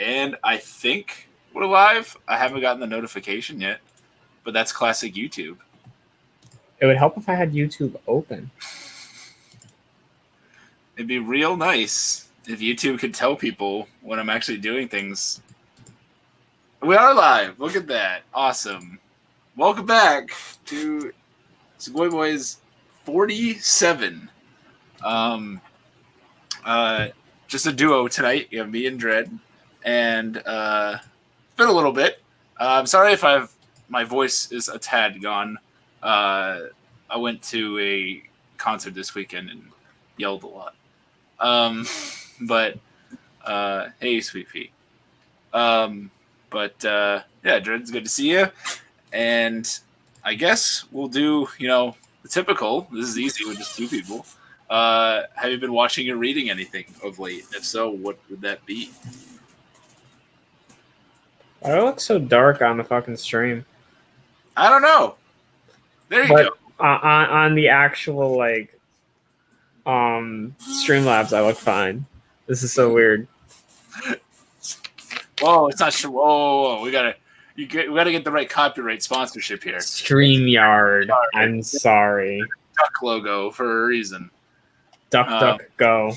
And I think we're live. I haven't gotten the notification yet, but that's classic YouTube. It would help if I had YouTube open. It'd be real nice if YouTube could tell people when I'm actually doing things. We are live. Look at that. Awesome. Welcome back to Sugoi Boyz 47. Just a duo tonight. You have me and Dread. And it's been a little bit. I'm sorry if my voice is a tad gone. I went to a concert this weekend and yelled a lot. But hey, Sweet Pea. Yeah, Dread's good to see you. And I guess we'll do, the typical. This is easy with just two people. Have you been watching or reading anything of late? If so, what would that be? Why do I look so dark on the fucking stream? I don't know. There you go. On the actual Streamlabs, I look fine. This is so weird. Whoa, it's not sure. Whoa. We gotta get the right copyright sponsorship here. StreamYard. I'm sorry. Duck logo for a reason. Duck, go.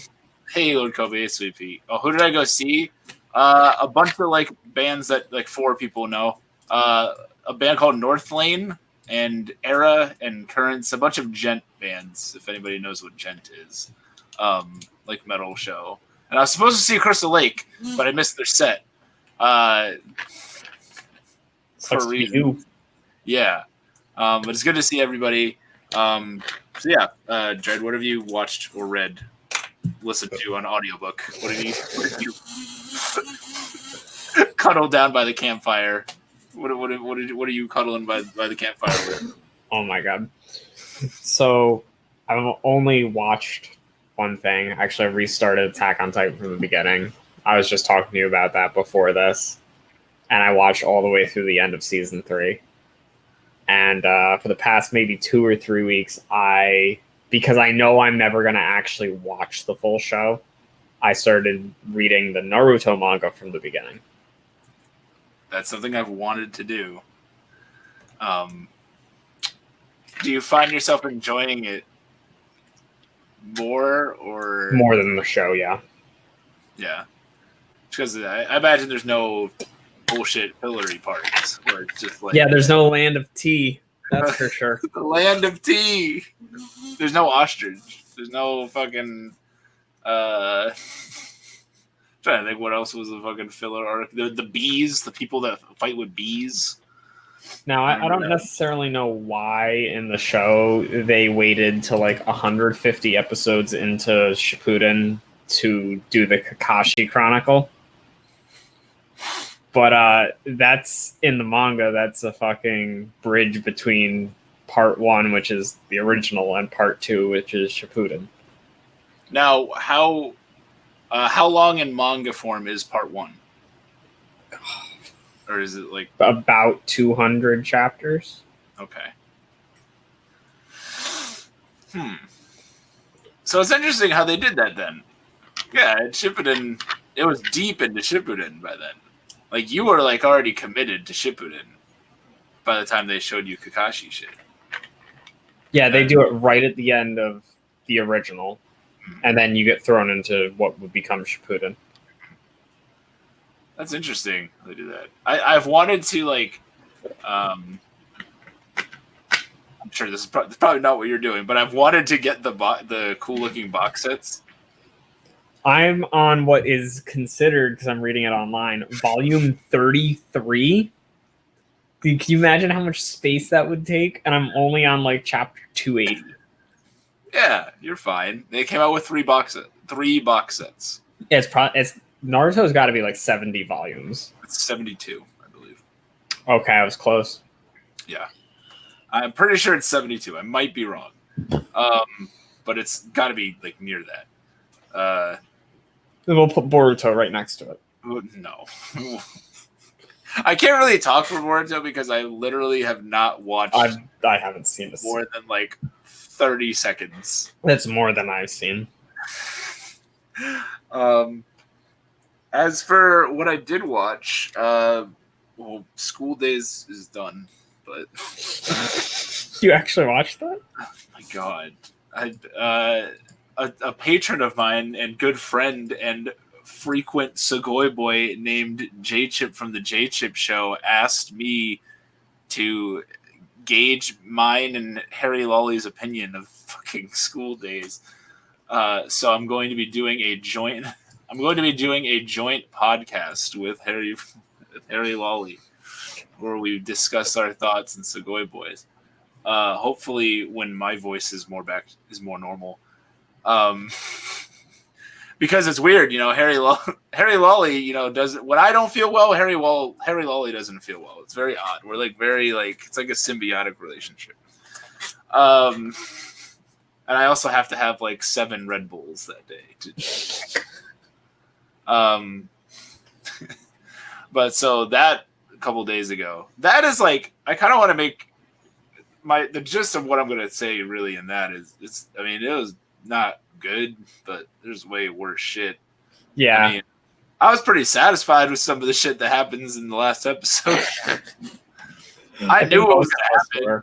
Hey, Lord Kobe, Sweet Pea. Oh, who did I go see? A bunch of bands that four people know. A band called North Lane and Era and Currents. A bunch of gent bands, if anybody knows what gent is. Metal show. And I was supposed to see Crystal Lake, but I missed their set. For a reason. Yeah. But it's good to see everybody. Dread, what have you watched or read, listened to on audiobook? What did you cuddle down by the campfire? What are you cuddling by the campfire with? Oh my god. So I've only watched one thing. Actually, I restarted Attack on Titan from the beginning. I was just talking to you about that before this. And I watched all the way through the end of season 3. And for the past maybe 2 or 3 weeks, because I know I'm never going to actually watch the full show, I started reading the Naruto manga from the beginning. That's something I've wanted to do. Do you find yourself enjoying it more than the show? Yeah. Yeah. Because I imagine there's no bullshit fillery parts where it's just there's no land of tea. That's for sure. The land of tea. There's no ostrich. There's no fucking. Trying to think what else was a fucking filler arc. The bees, the people that fight with bees. Now I don't necessarily know why in the show they waited to 150 episodes into Shippuden to do the Kakashi Chronicle. But that's in the manga. That's a fucking bridge between part 1, which is the original, and part 2, which is Shippuden. Now, how long in manga form is part 1? Or is it about 200 chapters? Okay. So it's interesting how they did that then. Yeah, Shippuden. It was deep into Shippuden by then. You were already committed to Shippuden by the time they showed you Kakashi shit. Yeah, they do it right at the end of the original, and then you get thrown into what would become Shippuden. That's interesting. They do that. I've wanted to I'm sure this is probably not what you're doing, but I've wanted to get the cool looking box sets. I'm on what is considered, because I'm reading it online, volume 33. Can you imagine how much space that would take? And I'm only on chapter 280. Yeah, you're fine. They came out with 3 box sets. Yeah, it's Naruto's got to be 70 volumes. It's 72, I believe. Okay, I was close. Yeah, I'm pretty sure it's 72. I might be wrong, but it's got to be near that. We'll put Boruto right next to it. No. I can't really talk for Boruto because I literally have not watched. I haven't seen this more than 30 seconds. That's more than I've seen. As for what I did watch, well, School Days is done, but You actually watched that? oh my God, a patron of mine and good friend and frequent Sugoi boy named J Chip from the J Chip Show asked me to gauge mine and Harry Lolly's opinion of fucking School Days. So I'm going to be doing a joint. I'm going to be doing a joint podcast with Harry Lolly, where we discuss our thoughts in Sugoi Boys. Hopefully, when my voice is more normal. Because it's weird, Harry Lolly, does when I don't feel well, Harry Lolly doesn't feel well. It's very odd. We're it's like a symbiotic relationship. And I also have to have 7 Red Bulls that day. But so that a couple days ago, that is I kind of want to make the gist of what I'm going to say really in that is it was not good, but there's way worse shit. Yeah. I was pretty satisfied with some of the shit that happens in the last episode. I knew what was going to happen.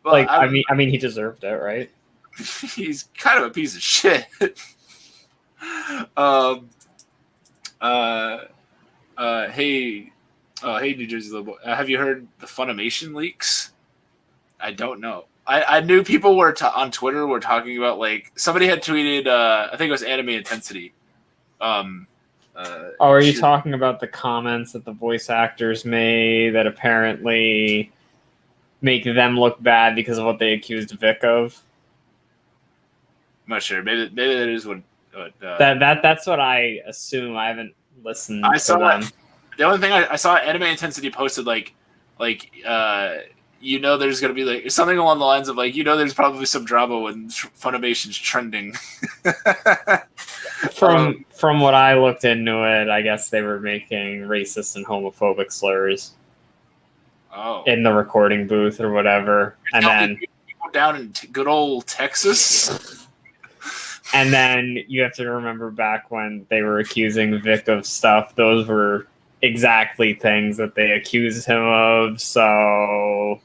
But I mean, he deserved it, right? He's kind of a piece of shit. Hey, New Jersey little boy. Have you heard the Funimation leaks? I don't know. I knew people were on Twitter were talking about somebody had tweeted. I think it was Anime Intensity. Are you talking about the comments that the voice actors made that apparently make them look bad because of what they accused Vic of? I'm not sure. Maybe that is what. That's what I assume. I haven't listened. I saw them. The only thing I saw Anime Intensity posted there's gonna be something along the lines of there's probably some drama when Funimation's trending. From what I looked into it, I guess they were making racist and homophobic slurs. Oh. In the recording booth or whatever, and then people down in good old Texas. And then you have to remember back when they were accusing Vic of stuff; those were exactly things that they accused him of. So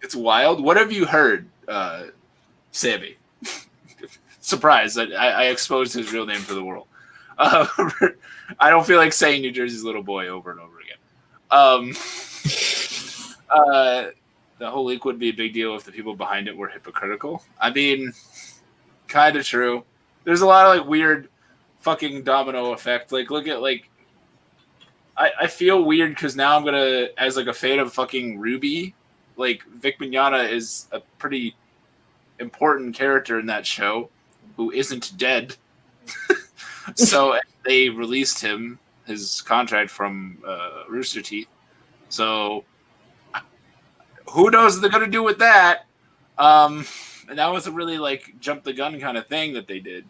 it's wild. What have you heard, Sammy? Surprise! I exposed his real name to the world. I don't feel like saying New Jersey's little boy over and over again. The whole leak would be a big deal if the people behind it were hypocritical. I mean, kind of true. There's a lot of weird fucking domino effect. Look at I feel weird because now I'm gonna, as a fan of fucking Ruby, Vic Mignogna is a pretty important character in that show who isn't dead. So they released his contract from Rooster Teeth. So who knows what they're gonna do with that? And that was a really jump the gun kind of thing that they did.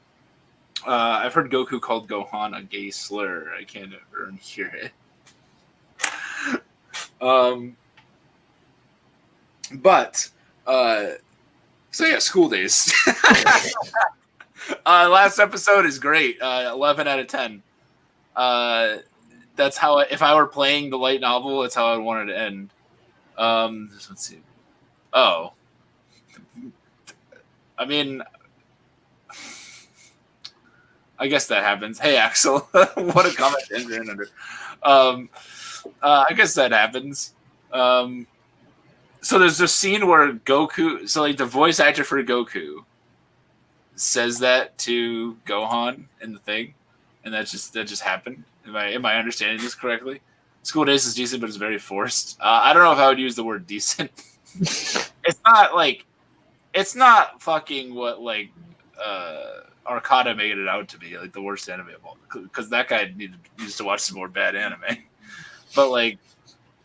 I've heard Goku called Gohan a gay slur. I can't ever hear it. So yeah, School Days. Last episode is great. 11 out of 10. That's how if I were playing the light novel, that's how I would want it to end. Let's see. Oh, I mean, I guess that happens. Hey, Axel, what a comment to enter in under. I guess that happens. So there's this scene where Goku, so the voice actor for Goku says that to Gohan in the thing, and that just happened. Am I understanding this correctly? School Days is decent, but it's very forced. I don't know if I would use the word decent. It's not fucking what Arcada made it out to be, the worst anime of all. Because that guy needs to watch some more bad anime. But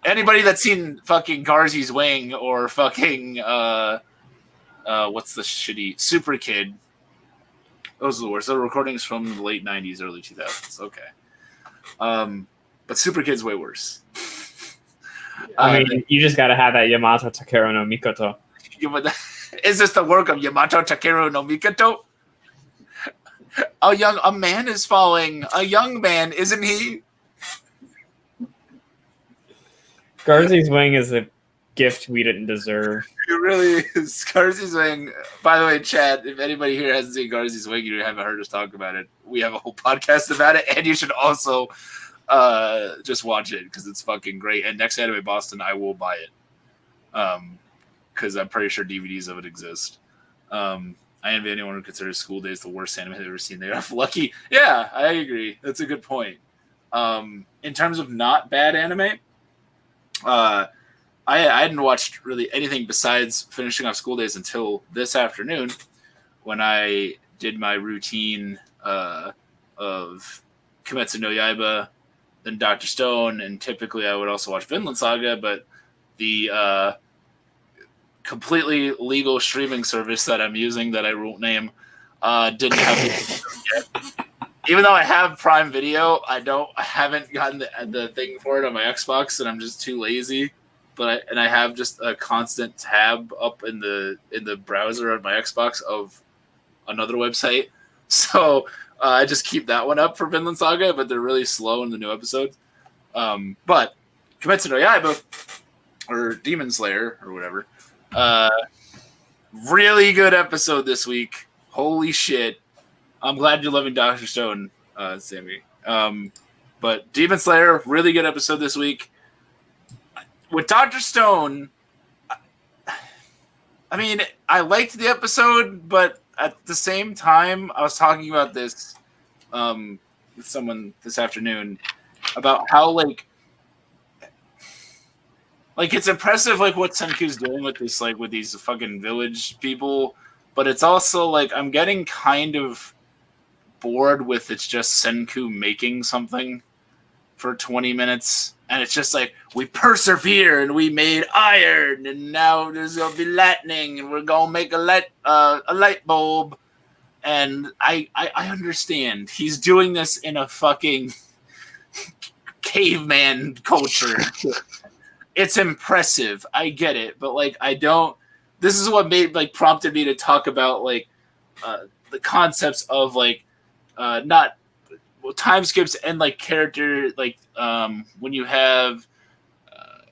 anybody that's seen fucking Garzy's Wing or fucking what's the shitty Super Kid, those are the worst. The recordings from the late 90s, early 2000s. Okay. But Super Kid's way worse. I mean, you just gotta have that Yamato Takeru no Mikoto. Is this the work of Yamato Takeru no Mikoto? A man is falling. A young man, isn't he? Garzy's wing is a gift we didn't deserve. It really is. Garzy's wing. By the way, Chad, if anybody here hasn't seen Garzy's wing, you haven't heard us talk about it. We have a whole podcast about it, and you should also just watch it because it's fucking great. And next Anime Boston, I will buy it because I'm pretty sure DVDs of it exist. I envy anyone who considers School Days the worst anime they've ever seen. They are lucky. Yeah, I agree. That's a good point. In terms of not bad anime, I hadn't watched really anything besides finishing off School Days until this afternoon when I did my routine of Kimetsu no Yaiba, then Dr. Stone, and typically I would also watch Vinland Saga, but the completely legal streaming service that I'm using that I won't name didn't have it yet. Even though I have Prime Video, I haven't gotten the thing for it on my Xbox, and I'm just too lazy. But I have just a constant tab up in the browser on my Xbox of another website, so I just keep that one up for Vinland Saga. But they're really slow in the new episodes. But Kimetsu no Yaiba or Demon Slayer or whatever. Really good episode this week. Holy shit. I'm glad you're loving Dr. Stone, Sammy. But Demon Slayer, really good episode this week. With Dr. Stone, I mean, I liked the episode, but at the same time, I was talking about this with someone this afternoon about how, like it's impressive, like, what Senku's doing with this, like, with these fucking village people, but it's also, like, I'm getting kind of bored with it's just Senku making something for 20 minutes, and it's just like, we persevere, and we made iron, and now there's gonna be lightning, and we're gonna make a light bulb, and I understand. He's doing this in a fucking caveman culture. It's impressive. I get it, but like I don't. This is what prompted me to talk about like the concepts of like not time skips and like character when you have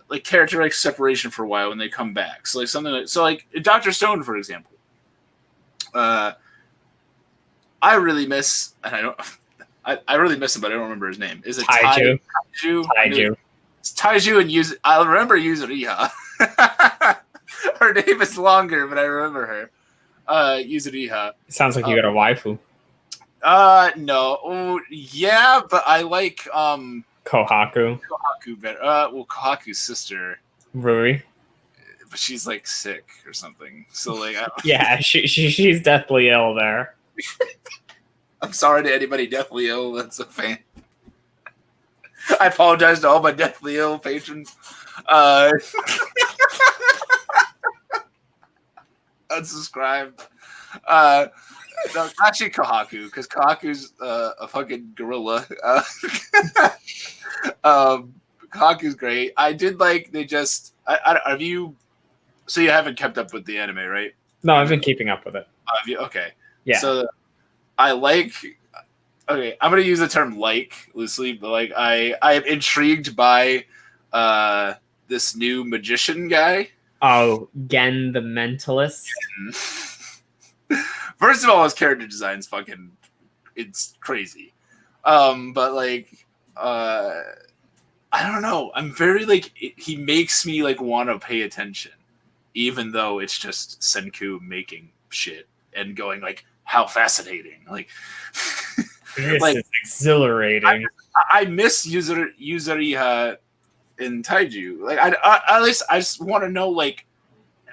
like character like separation for a while when they come back. So like something like Dr. Stone, for example. I really miss, and I really miss him, but I don't remember his name. Is it Taiju? Taiju. It's Taiju and I remember Yuzuriha. Her name is longer, but I remember her. Yuzuriha. Sounds like you got a waifu. No. Oh, yeah, but I like Kohaku. Kohaku better. Kohaku's sister. Rui. But she's like sick or something. So like yeah, she's deathly ill there. I'm sorry to anybody deathly ill that's a fan. I apologize to all my deathly ill patrons. Unsubscribed. No, actually Kohaku, because Kohaku's a fucking gorilla. Kohaku's great. I did like they just. Have you? So you haven't kept up with the anime, right? No, I've been keeping up with it. Have you? Okay. Yeah. So I like. Okay, I'm gonna use the term like loosely, but like I am intrigued by this new magician guy. Oh, Gen the Mentalist. First of all, his character design's fucking it's crazy. But like I don't know. I'm very like he makes me like want to pay attention, even though it's just Senku making shit and going like how fascinating. Like this is exhilarating. I miss Yuzuriha in Taiju. Like at least I just want to know like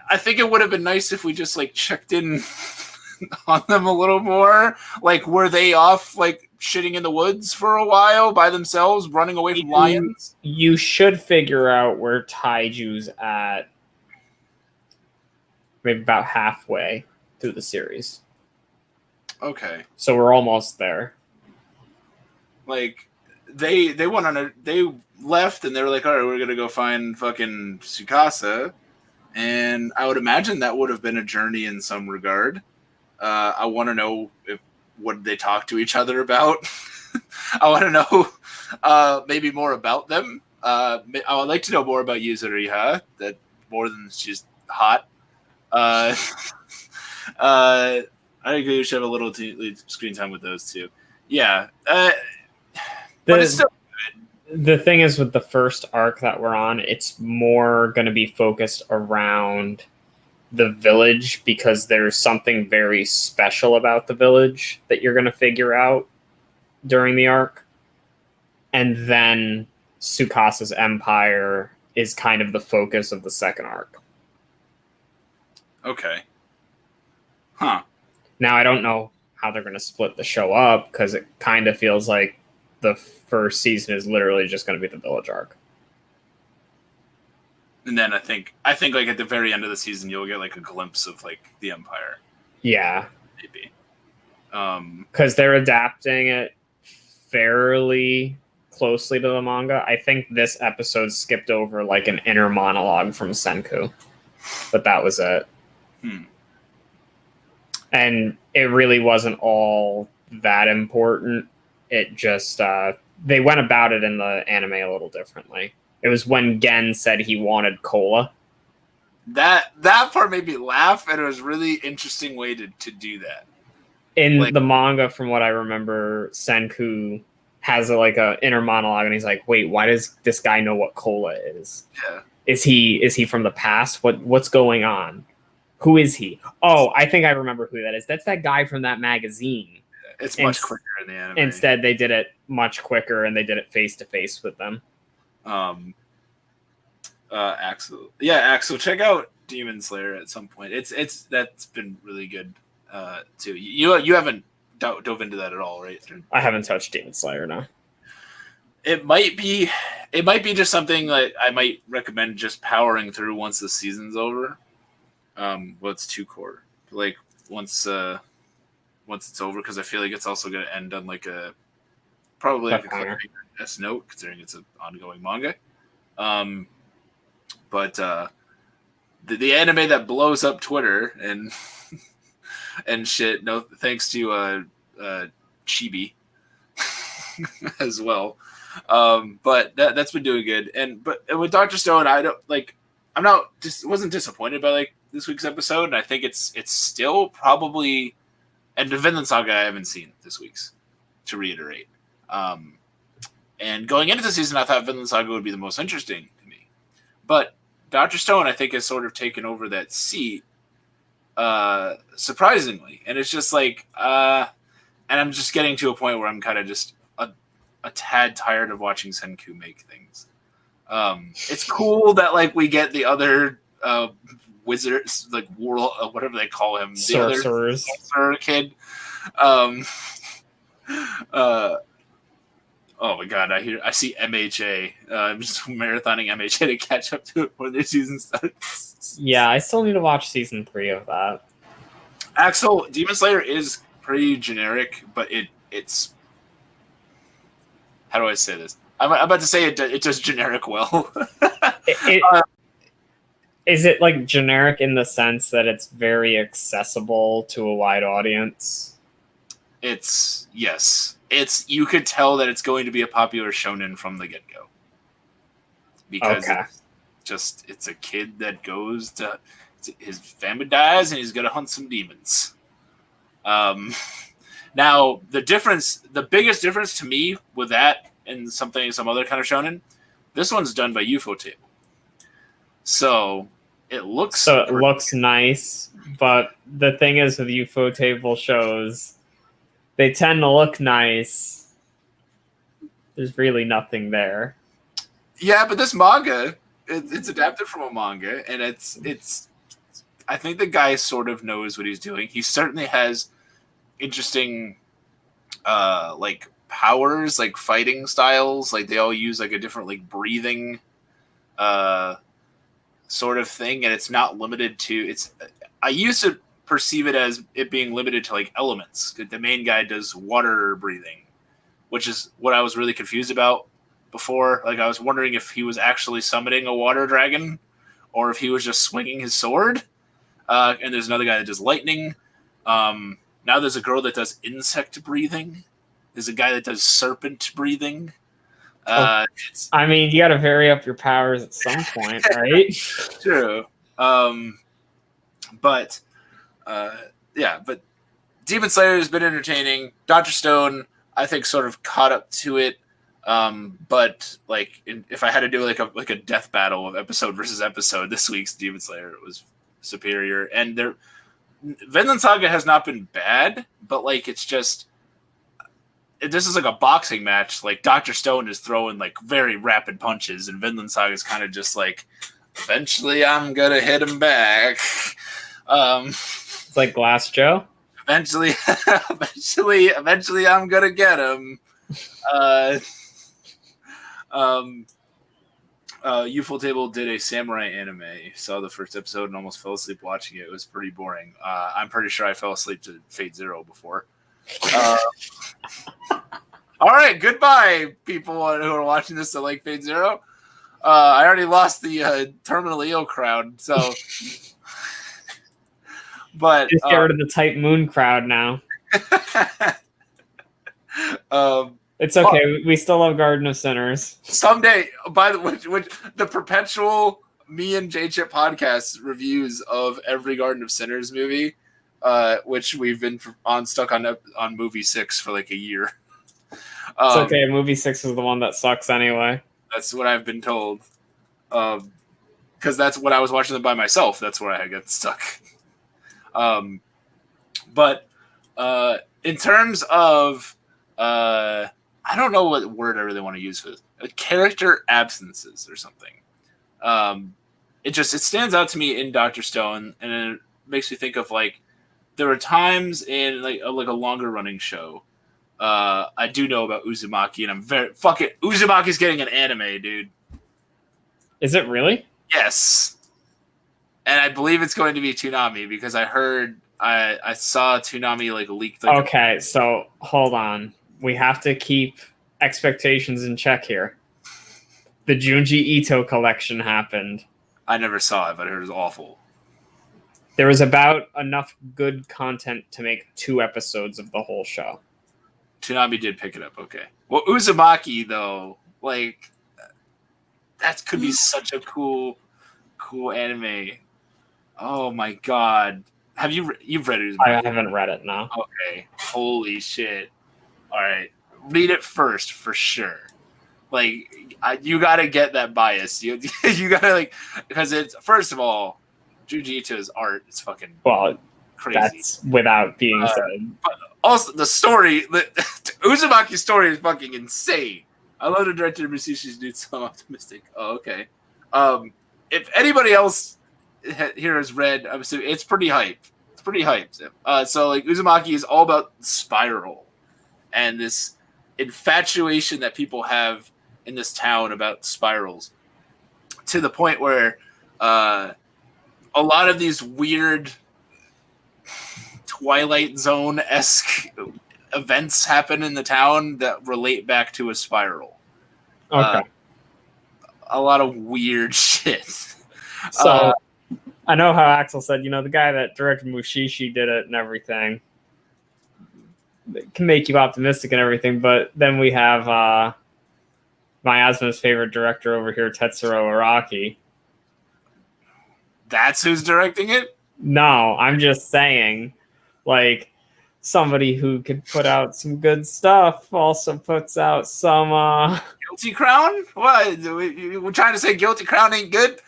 I think it would have been nice if we just like checked in on them a little more. Like were they off like shitting in the woods for a while by themselves, running away from lions? You should figure out where Taiju's at maybe about halfway through the series. Okay. So we're almost there. Like they went on they left and they were like, all right, we're gonna go find fucking Tsukasa, and I would imagine that would have been a journey in some regard. I want to know if what did they talk to each other about? I want to know maybe more about them. I would like to know more about Yuzuriha, that more than she's hot. I agree we should have a little screen time with those two. Yeah. But it's still good. The thing is, with the first arc that we're on, it's more going to be focused around the village because there's something very special about the village that you're going to figure out during the arc. And then Tsukasa's empire is kind of the focus of the second arc. Okay. Huh. Now, I don't know how they're going to split the show up because it kind of feels like the first season is literally just going to be the village arc. And then I think like at the very end of the season, you'll get like a glimpse of like the empire. Yeah. Maybe. Because they're adapting it fairly closely to the manga. I think this episode skipped over like an inner monologue from Senku, but that was it. And it really wasn't all that important. It just they went about it in the anime a little differently. It was when Gen said he wanted cola. That part made me laugh, and it was a really interesting way to do that. In the manga, from what I remember, Senku has a inner monologue, and he's like, "Wait, why does this guy know what cola is? Yeah. Is he from the past? What's going on? Who is he? Oh, I think I remember who that is. That's that guy from that magazine." It's much quicker in the anime. Instead, they did it much quicker, and they did it face to face with them. Axel. Yeah, Axel, check out Demon Slayer at some point. That's been really good too. You haven't dove into that at all, right? I haven't touched Demon Slayer, no. It might be just something that I might recommend just powering through once the season's over. It's 2 core. Like once it's over, because I feel like it's also going to end on like a S note, considering it's an ongoing manga. But the anime that blows up Twitter and and shit. No, thanks to Chibi as well. But that's been doing good. But with Dr. Stone, wasn't disappointed by like this week's episode, and I think it's still probably, and the Vinland Saga I haven't seen this week's, to reiterate. And going into the season, I thought Vinland Saga would be the most interesting to me. But Dr. Stone, I think, has sort of taken over that seat, surprisingly. And it's just like, and I'm just getting to a point where I'm kind of just a tad tired of watching Senku make things. It's cool that like we get the other wizards, like world, whatever they call him, sorcerers, sorcerer kid. Oh my god! I see MHA. I'm just marathoning MHA to catch up to it when their season starts. Yeah, I still need to watch season 3 of that. Axel, Demon Slayer is pretty generic, but it's how do I say this? I'm about to say it does generic well. Is it like generic in the sense that it's very accessible to a wide audience? Yes. You could tell that it's going to be a popular shonen from the get-go. Because it's a kid that goes to his family dies and he's going to hunt some demons. Now the biggest difference to me with that and some other kind of shonen, this one's done by UFO Table. So it looks nice, but the thing is with UFO Table shows, they tend to look nice. There's really nothing there. Yeah, but this manga, it's adapted from a manga, and it's. I think the guy sort of knows what he's doing. He certainly has interesting, like powers, like fighting styles. Like they all use like a different like breathing, sort of thing, and it's not limited to. I used to perceive it as it being limited to like elements. The main guy does water breathing, which is what I was really confused about before. Like I was wondering if he was actually summoning a water dragon or if he was just swinging his sword. And there's another guy that does lightning. Now there's a girl that does insect breathing. There's a guy that does serpent breathing. I mean, you got to vary up your powers at some point, right? True. But Demon Slayer has been entertaining. Dr. Stone, I think, sort of caught up to it. But like, if I had to do like a death battle of episode versus episode, this week's Demon Slayer was superior. And Vinland Saga has not been bad, but like, it's just, this is like a boxing match. Like, Dr. Stone is throwing like very rapid punches, and Vinland Saga is kind of just like, eventually I'm gonna hit him back. It's like Glass Joe. Eventually I'm gonna get him. Youthful Table did a samurai anime. Saw the first episode and almost fell asleep watching it. It was pretty boring. I'm pretty sure I fell asleep to Fate Zero before. All right, goodbye, people who are watching this that like Fate Zero. I already lost the terminally ill crowd, so. But just get rid of the Type Moon crowd now. It's okay. We still love Garden of Sinners. Someday, by the way, the perpetual me and J Chip podcast reviews of every Garden of Sinners movie, which we've been stuck on movie 6 for like a year. It's okay. Movie 6 is the one that sucks anyway. That's what I've been told. Because that's when I was watching them by myself. That's where I got stuck. But in terms of I don't know what word I really want to use for this. Character absences or something. It stands out to me in Dr. Stone, and it makes me think of like there were times in like a longer running show. I do know about Uzumaki, and I'm Uzumaki's getting an anime, dude. Is it really? Yes. And I believe it's going to be Toonami because I heard I saw Toonami like leaked. Like, okay, so hold on. We have to keep expectations in check here. The Junji Ito collection happened. I never saw it, but I heard it was awful. There was about enough good content to make 2 episodes of the whole show. Toonami did pick it up, okay. Well, Uzumaki though, like that could be such a cool anime. Oh my god. You've read it? I haven't read it, no. Okay. Holy shit. All right. Read it first for sure. Like you got to get that bias. You got to like, because it's, first of all, Junji Ito's art is fucking crazy. That's without being said. But also the story, Uzumaki's story is fucking insane. I love the director Musashi's dude, so I'm optimistic. Oh, okay. If anybody else here has read, I'm assuming it's pretty hype. It's pretty hyped. So like Uzumaki is all about Spiral and this infatuation that people have in this town about spirals, to the point where a lot of these weird Twilight Zone-esque events happen in the town that relate back to a spiral. Okay. A lot of weird shit. So I know how Axel said, the guy that directed Mushishi did it and everything. It can make you optimistic and everything, but then we have Miasma's favorite director over here, Tetsuro Araki. That's who's directing it? No, I'm just saying, like, somebody who could put out some good stuff also puts out some Guilty Crown? What? We're trying to say Guilty Crown ain't good?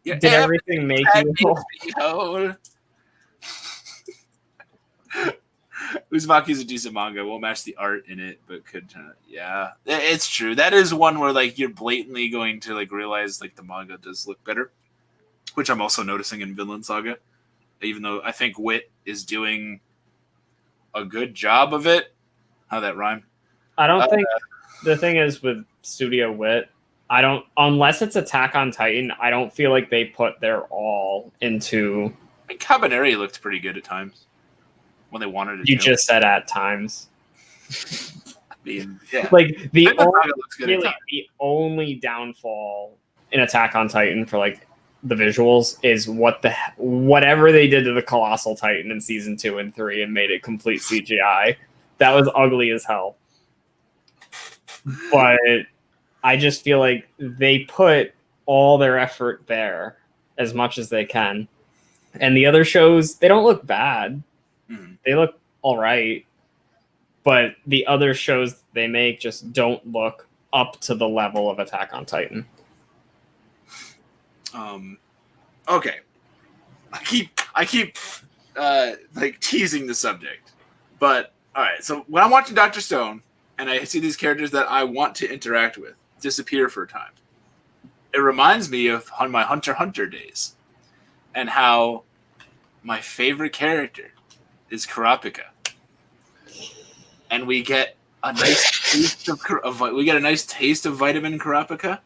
Did everything make you whole? Uzumaki's a decent manga. Won't match the art in it, but could yeah. It's true. That is one where like you're blatantly going to like realize like the manga does look better, which I'm also noticing in Vinland Saga. Even though I think Wit is doing a good job of it. How'd that rhyme? I don't think the thing is with Studio Wit, unless it's Attack on Titan, I don't feel like they put their all into. I mean, Cabaneri looked pretty good at times when they wanted to. You just said at times. I mean, yeah. Like the only downfall in Attack on Titan for like the visuals is whatever they did to the Colossal Titan in season 2 and 3 and made it complete CGI. That was ugly as hell. But I just feel like they put all their effort there as much as they can. And the other shows, they don't look bad. Mm-hmm. They look all right. But the other shows they make just don't look up to the level of Attack on Titan. Okay. I keep like teasing the subject. But all right, so when I'm watching Dr. Stone and I see these characters that I want to interact with disappear for a time, it reminds me of my Hunter x Hunter days and how my favorite character is Kurapika. And we get a nice taste of vitamin Kurapika,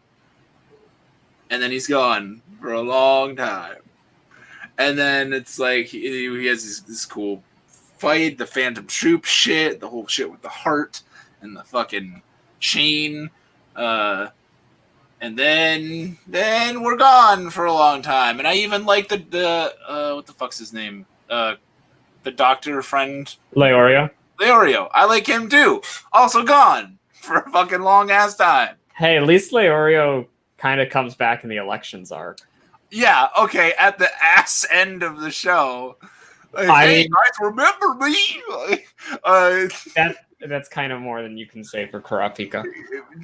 and then he's gone for a long time. And then it's like he has this cool fight, the Phantom Troop shit, the whole shit with the heart and the fucking chain, and then we're gone for a long time. And I even like the what the fuck's his name? The doctor friend Leorio. I like him too. Also gone for a fucking long ass time. Hey, at least Leorio kind of comes back in the elections arc. Yeah, okay, at the ass end of the show. Like, hey, guys, remember me? That's kind of more than you can say for Kurapika.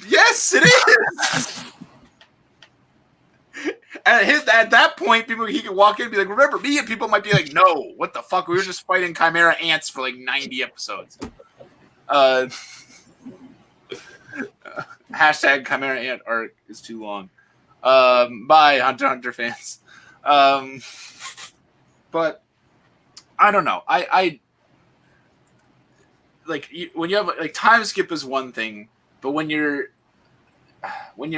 Yes, it is. At that point, he could walk in and be like, remember me? And people might be like, no, what the fuck? We were just fighting Chimera ants for like 90 episodes. Hashtag Chimera ant arc is too long. Bye, Hunter x Hunter fans. But I don't know. I like when you have like time skip is one thing, but when you're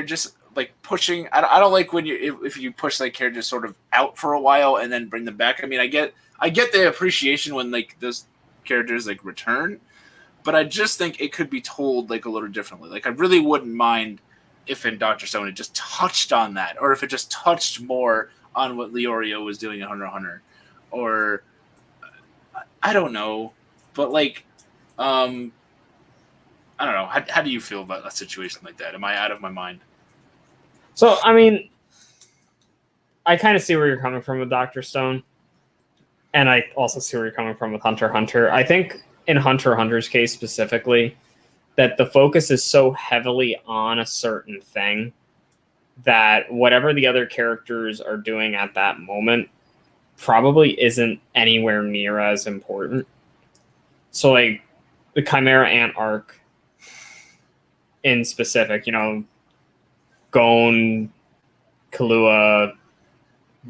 just like pushing, I don't like when if you push like characters sort of out for a while and then bring them back. I mean, I get the appreciation when like those characters like return, but I just think it could be told like a little differently. Like I really wouldn't mind if in Dr. Stone it just touched on that, or if it just touched more on what Leorio was doing in Hunter x Hunter, or I don't know, but like, I don't know. How do you feel about a situation like that? Am I out of my mind? So, I mean, I kind of see where you're coming from with Dr. Stone, and I also see where you're coming from with Hunter x Hunter. I think in Hunter x Hunter's case specifically, that the focus is so heavily on a certain thing that whatever the other characters are doing at that moment probably isn't anywhere near as important. So, like, the Chimera Ant arc in specific, you know, Gon, Kahlua,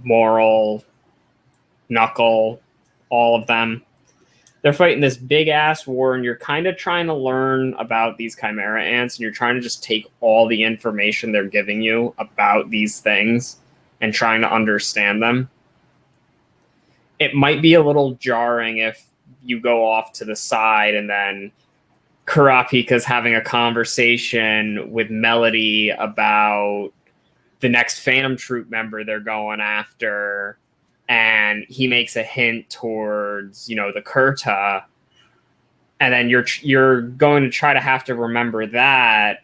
Moral, Knuckle, all of them. They're fighting this big-ass war, and you're kind of trying to learn about these Chimera Ants, and you're trying to just take all the information they're giving you about these things and trying to understand them. It might be a little jarring if you go off to the side and then Kurapika's having a conversation with Melody about the next Phantom Troop member they're going after, and he makes a hint towards, you know, the Kurta, and then you're going to try to have to remember that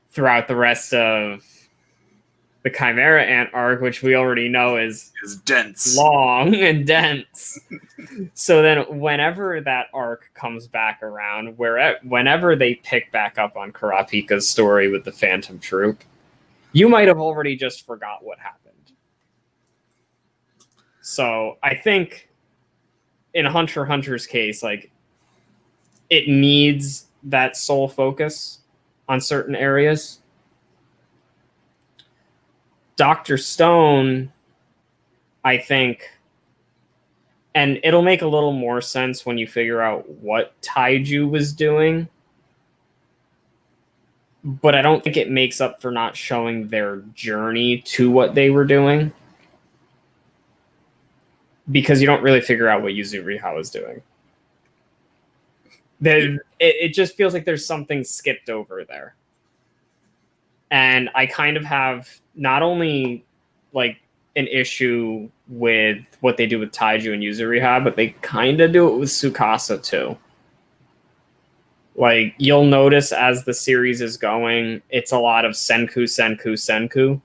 throughout the rest of the Chimera Ant arc, which we already know is dense, long and dense. So then whenever that arc comes back around, whenever they pick back up on Kurapika's story with the Phantom Troop, you might have already just forgot what happened. So I think in Hunter x Hunter's case, like, it needs that sole focus on certain areas. Dr. Stone, I think, and it'll make a little more sense when you figure out what Taiju was doing, but I don't think it makes up for not showing their journey to what they were doing, because you don't really figure out what Yuzuriha was doing. It just feels like there's something skipped over there. And I kind of have not only like an issue with what they do with Taiju and Yuzuriha, but they kind of do it with Tsukasa too. Like, you'll notice as the series is going, it's a lot of Senku, Senku, Senku.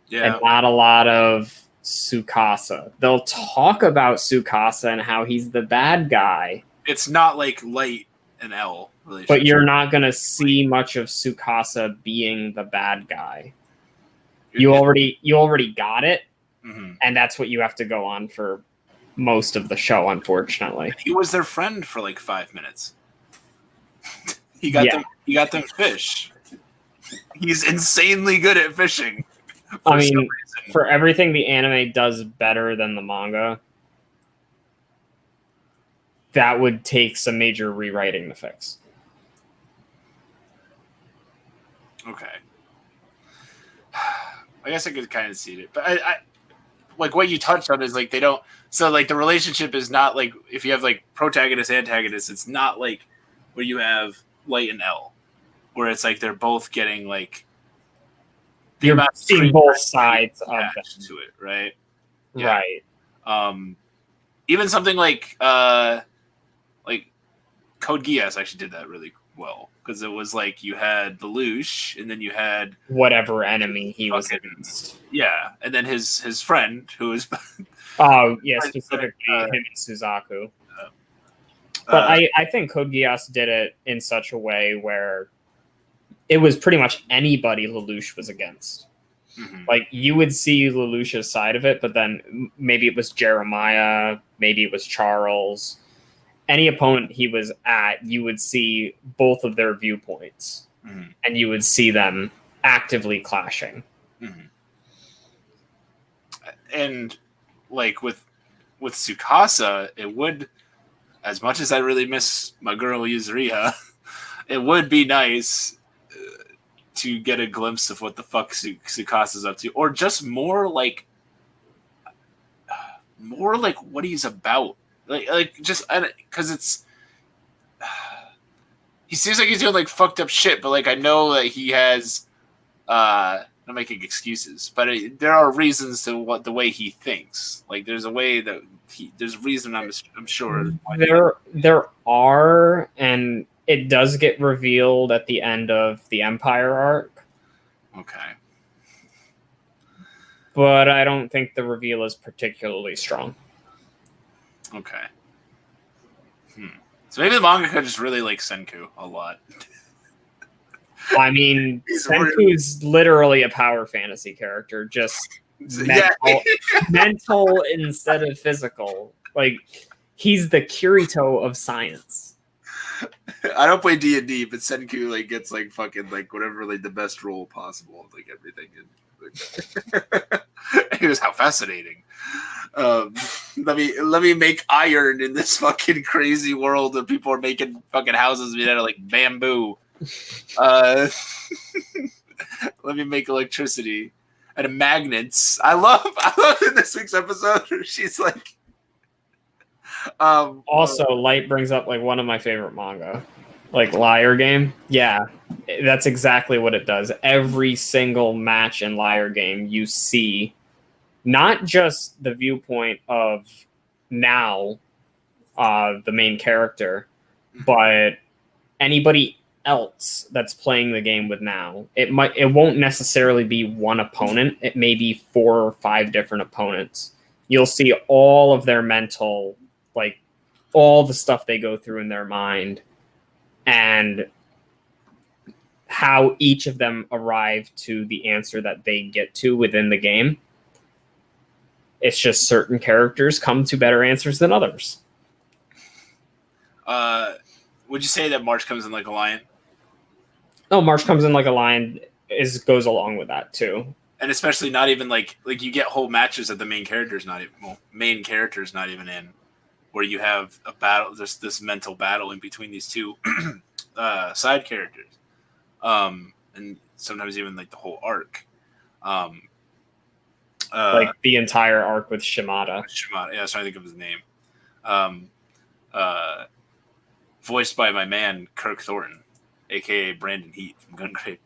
Yeah. And not a lot of Tsukasa. They'll talk about Tsukasa and how he's the bad guy. It's not like Light and L relationship. But you're not going to see much of Tsukasa being the bad guy. You already got it, and that's what you have to go on for most of the show, unfortunately. He was their friend for like 5 minutes. He got them fish. He's insanely good at fishing. I mean, for everything the anime does better than the manga, that would take some major rewriting to fix. Okay. I guess I could kind of see it. But I like what you touched on is like they don't. So like the relationship is not like if you have like protagonist, antagonist, it's not like where you have Light and L, where it's like they're both getting like. You're seeing both sides of to it, right? Yeah. Right. Even something like Code Geass actually did that really well because it was like you had the Lelouch and then you had whatever enemy he was against. Yeah, and then his friend who was. Oh yeah, specifically him and Suzaku. But I think Code Geass did it in such a way where it was pretty much anybody Lelouch was against. Mm-hmm. Like, you would see Lelouch's side of it, but then maybe it was Jeremiah, maybe it was Charles. Any opponent he was at, you would see both of their viewpoints, and you would see them actively clashing. Mm-hmm. And, like, with Tsukasa, it would, as much as I really miss my girl Yuzuriha, it would be nice to get a glimpse of what the fuck Tsukasa's up to, or just more like what he's about, like just because it's he seems like he's doing like fucked up shit, but like I know that he has not making excuses, but there are reasons to what the way he thinks. Like there's a way that there's a reason I'm sure there are, and it does get revealed at the end of the Empire arc. Okay. But I don't think the reveal is particularly strong. Okay. So maybe the mangaka just really likes Senku a lot. I mean, Senku's literally a power fantasy character, just mental instead of physical. Like, he's the Kirito of science. I don't play D&D, but Senku like gets like fucking like whatever like the best role possible, like everything. It was how fascinating. Let me make iron in this fucking crazy world of people are making fucking houses made out of like bamboo. Let me make electricity out of magnets. I love in this week's episode she's like. Also, Light brings up like one of my favorite manga, like Liar Game. Yeah, that's exactly what it does. Every single match in Liar Game, you see not just the viewpoint of Now, the main character, but anybody else that's playing the game with Now. It won't necessarily be one opponent. It may be 4 or 5 different opponents. You'll see all of their mental, like all the stuff they go through in their mind and how each of them arrive to the answer that they get to within the game. It's just certain characters come to better answers than others. Would you say that March comes in like a lion? No, March comes in like a lion goes along with that too. And especially not even like you get whole matches that the main character's not even in, where you have a battle, this mental battle in between these two side characters, and sometimes even like the whole arc, like the entire arc with Shimada. Yeah, I was trying to think of his name. Voiced by my man Kirk Thornton, aka Brandon Heat from Gungrave.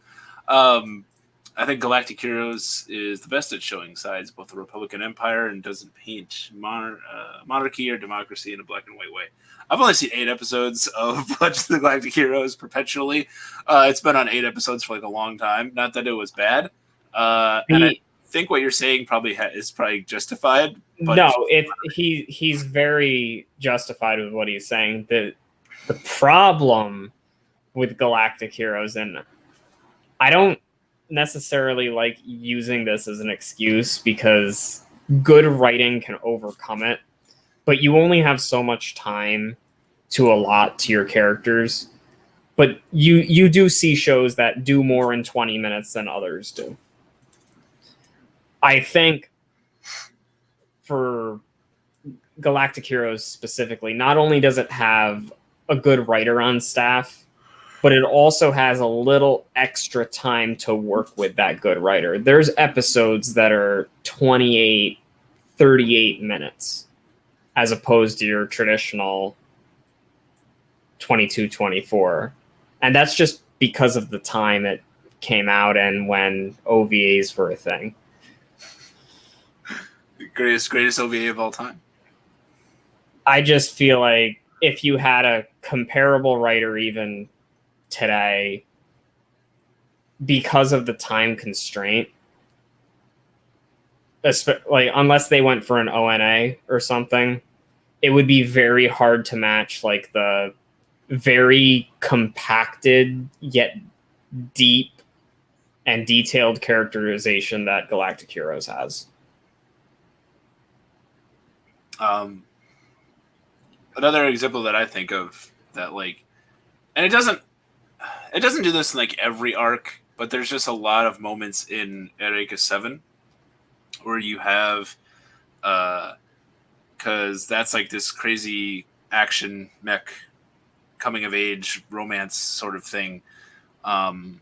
I think Galactic Heroes is the best at showing sides, both the Republican Empire and doesn't paint monarchy or democracy in a black and white way. I've only seen 8 episodes of Bunch of the Galactic Heroes perpetually. It's been on 8 episodes for like a long time. Not that it was bad. And I think what you're saying probably is probably justified. But no, he's very justified with what he's saying. The problem with Galactic Heroes, and I don't necessarily like using this as an excuse because good writing can overcome it, but you only have so much time to allot to your characters. But you do see shows that do more in 20 minutes than others do. I think for Galactic Heroes specifically, not only does it have a good writer on staff, but it also has a little extra time to work with that good writer. There's episodes that are 28, 38 minutes as opposed to your traditional 22, 24. And that's just because of the time it came out and when OVAs were a thing. Greatest OVA of all time. I just feel like if you had a comparable writer even today, because of the time constraint, like unless they went for an ONA or something, it would be very hard to match like the very compacted yet deep and detailed characterization that Galactic Heroes has. Another example that I think of that, like, and it doesn't do this in like every arc, but there's just a lot of moments in Eureka 7 where you have, because that's like this crazy action mech coming of age romance sort of thing. And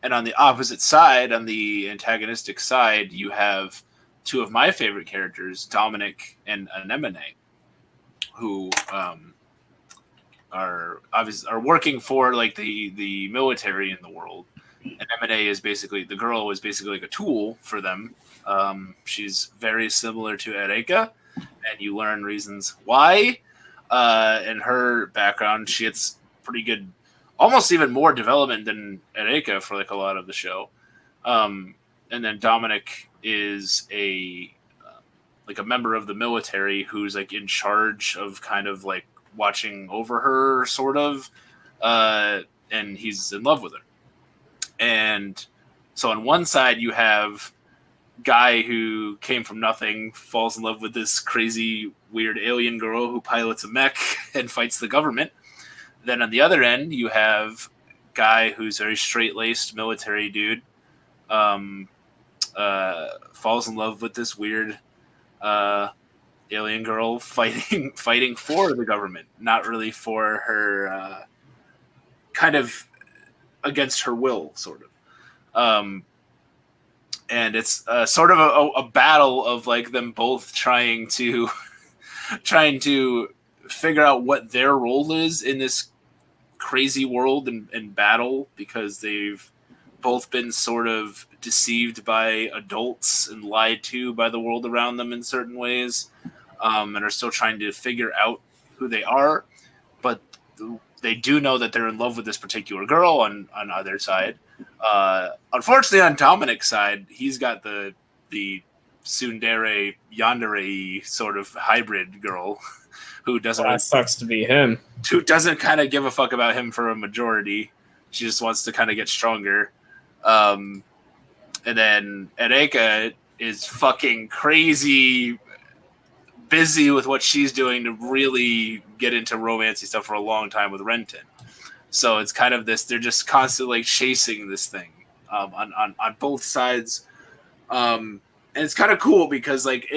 on the opposite side, on the antagonistic side, you have 2 of my favorite characters, Dominic and Anemone, who are working for like the military in the world. And Anemone is basically, the girl is basically like a tool for them. She's very similar to Eureka, and you learn reasons why. In her background, she gets pretty good, almost even more development than Eureka for like a lot of the show. And then Dominic is a member of the military who's like in charge of kind of like watching over her, sort of, and he's in love with her. And so on one side you have guy who came from nothing, falls in love with this crazy weird alien girl who pilots a mech and fights the government. Then on the other end you have guy who's very straight-laced military dude, falls in love with this weird alien girl fighting for the government, not really for her, kind of against her will, sort of. And it's sort of a battle of like them both trying to figure out what their role is in this crazy world and battle, because they've both been sort of deceived by adults and lied to by the world around them in certain ways, and are still trying to figure out who they are. But they do know that they're in love with this particular girl on either side. Unfortunately, on Dominic's side, he's got the tsundere yandere sort of hybrid girl who doesn't. That sucks to be him. Who doesn't kind of give a fuck about him for a majority. She just wants to kind of get stronger. And then Eureka is fucking crazy busy with what she's doing to really get into romancy stuff for a long time with Renton. So it's kind of this, they're just constantly like chasing this thing on both sides. And it's kind of cool because like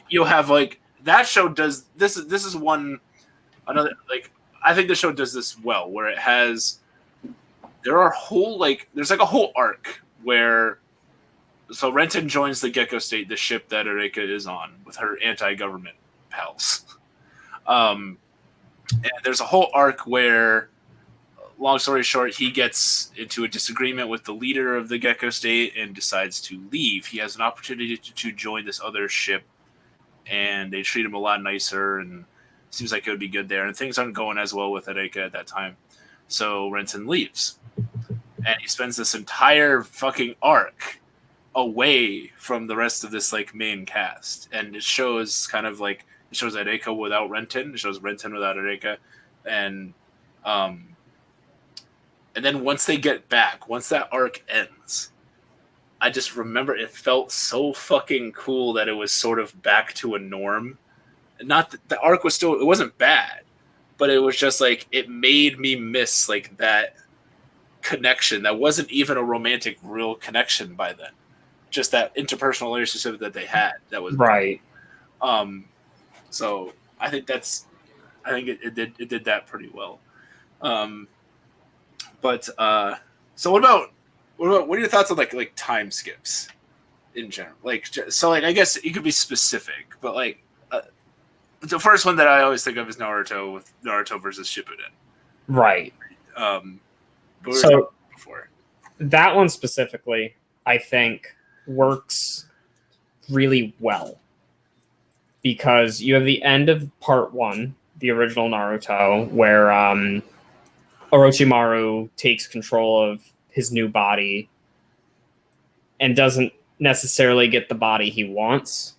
you'll have like that show does this is another like I think the show does this well, where it has there's like a whole arc where so Renton joins the Gecko State, the ship that Eureka is on with her anti-government pals. And there's a whole arc where long story short, he gets into a disagreement with the leader of the Gecko State and decides to leave. He has an opportunity to join this other ship, and they treat him a lot nicer, and seems like it would be good there. And things aren't going as well with Erika at that time. So Renton leaves. And he spends this entire fucking arc away from the rest of this like main cast. And it shows kind of like, it shows Erika without Renton. It shows Renton without Erika. And then once they get back, once that arc ends, I just remember it felt so fucking cool that it was sort of back to a norm. Not that the arc was still, it wasn't bad, but it was just like, it made me miss like that connection. That wasn't even a romantic real connection by then. Just that interpersonal relationship that they had. That was right. So I think it did that pretty well. So what are your thoughts on like time skips in general? Like, so like, I guess you could be specific, but like, the first one that I always think of is Naruto, with Naruto versus Shippuden. Right. So before that one specifically, I think works really well because you have the end of part 1, the original Naruto, where Orochimaru takes control of his new body and doesn't necessarily get the body he wants.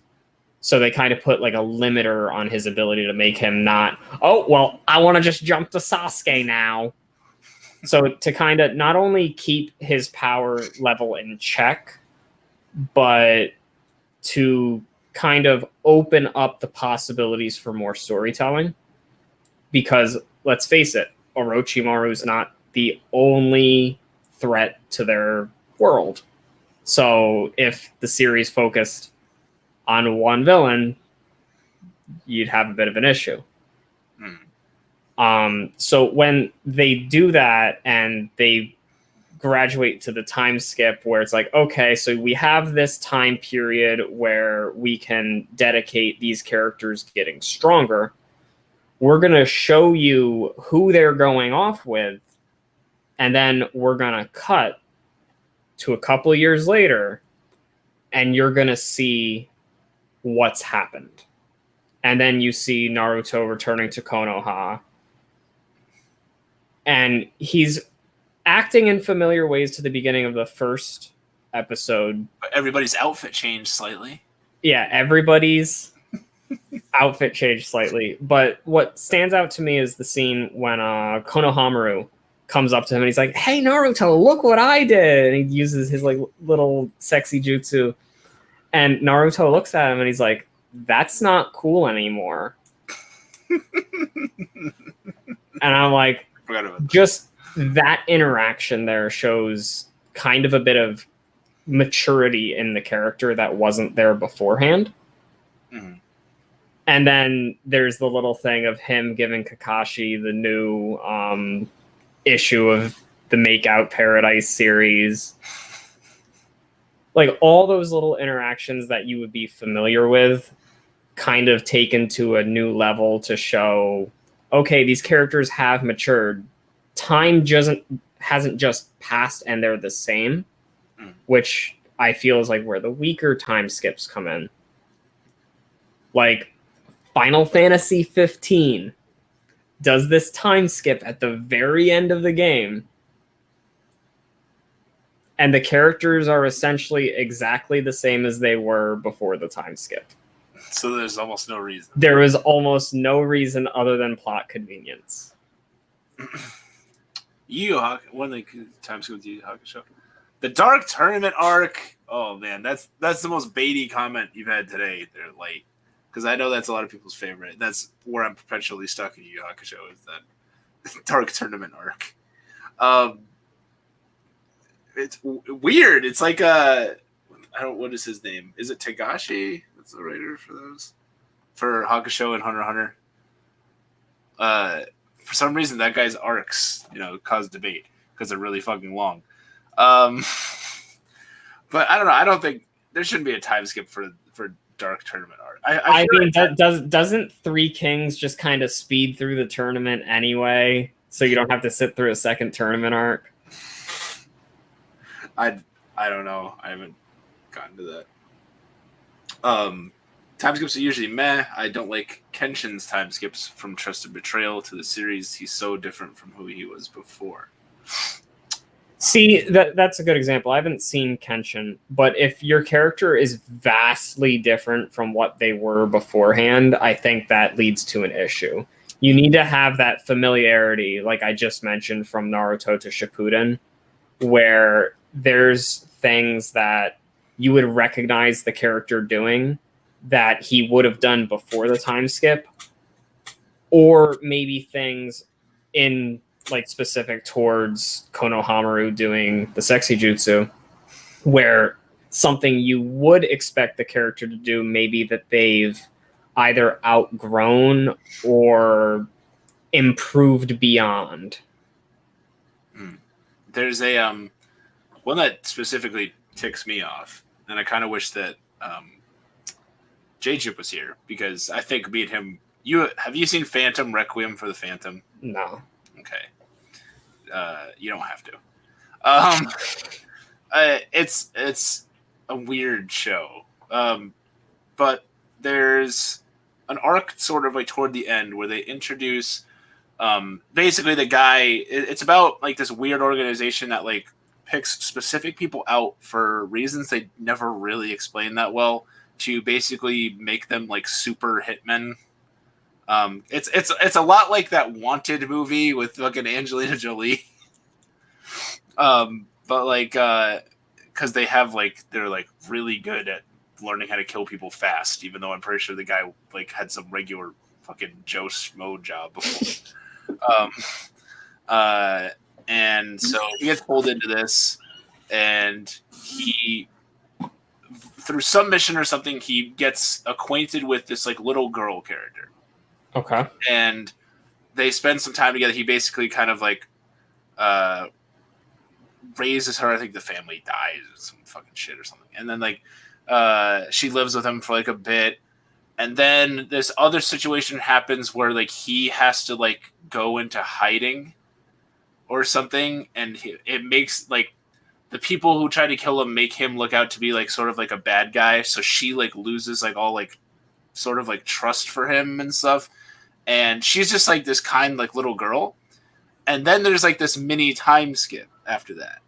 So they kind of put like a limiter on his ability to make him not, oh, well, I want to just jump to Sasuke now. So to kind of not only keep his power level in check, but to kind of open up the possibilities for more storytelling. Because let's face it, Orochimaru is not the only threat to their world. So if the series focused on one villain, you'd have a bit of an issue. So when they do that and they graduate to the time skip where it's like, okay, so we have this time period where we can dedicate these characters getting stronger. We're going to show you who they're going off with, and then we're going to cut to a couple years later, and you're going to see what's happened. And then you see Naruto returning to Konoha, and he's acting in familiar ways to the beginning of the first episode. But everybody's outfit changed slightly. Yeah, everybody's outfit changed slightly. But what stands out to me is the scene when Konohamaru comes up to him and he's like, "Hey, Naruto, look what I did." And he uses his like little sexy jutsu. And Naruto looks at him and he's like, "That's not cool anymore." And I'm like, just that interaction there shows kind of a bit of maturity in the character that wasn't there beforehand. Mm-hmm. And then there's the little thing of him giving Kakashi the new issue of the Makeout Paradise series. Like all those little interactions that you would be familiar with kind of taken to a new level to show, okay, these characters have matured. Time hasn't just passed and they're the same, which I feel is like where the weaker time skips come in. Like Final Fantasy 15 does this time skip at the very end of the game, and the characters are essentially exactly the same as they were before the time skip. So there's almost no reason. There is almost no reason other than plot convenience. One of the time skip with Yu Yu Hakusho. The Dark Tournament arc. Oh man, that's the most baity comment you've had today. They're like, because I know that's a lot of people's favorite. That's where I'm perpetually stuck in Yu Yu Hakusho, is that Dark Tournament arc. It's weird. It's like what is his name? Is it Tagashi? That's the writer for those, for Hakusho and Hunter x Hunter. For some reason, that guy's arcs, cause debate because they're really fucking long. But I don't know. I don't think there shouldn't be a time skip for Dark Tournament art. I mean, doesn't Three Kings just kind of speed through the tournament anyway? so you don't have to sit through a second tournament arc. I don't know. I haven't gotten to that. Time skips are usually meh. I don't like Kenshin's time skips from Trusted Betrayal to the series. He's so different from who he was before. See, that's a good example. I haven't seen Kenshin, but if your character is vastly different from what they were beforehand, I think that leads to an issue. You need to have that familiarity, like I just mentioned, from Naruto to Shippuden, where there's things that you would recognize the character doing that he would have done before the time skip, or maybe things in like specific towards Konohamaru doing the sexy jutsu, where something you would expect the character to do, maybe that they've either outgrown or improved beyond. There's a one that specifically ticks me off, and I kind of wish that J-Jup was here, because I think me and him. Have you seen Phantom Requiem for the Phantom? No. Okay. You don't have to. It's a weird show. But there's an arc sort of like toward the end where they introduce basically the guy. It's about like this weird organization that like picks specific people out for reasons they never really explain that well, to basically make them like super hitmen. It's a lot like that Wanted movie with fucking Angelina Jolie. But like, because they have like they're like really good at learning how to kill people fast, even though I'm pretty sure the guy like had some regular fucking Joe Schmo job before. And so he gets pulled into this, and he, through some mission or something, he gets acquainted with this like little girl character. Okay. And they spend some time together. He basically kind of like raises her. I think the family dies or some fucking shit or something. And then like she lives with him for like a bit. And then this other situation happens where like he has to like go into hiding or something. And it makes like the people who try to kill him make him look out to be like sort of like a bad guy. So she like loses like all like sort of like trust for him and stuff. And she's just like this kind like little girl. And then there's like this mini time skip after that.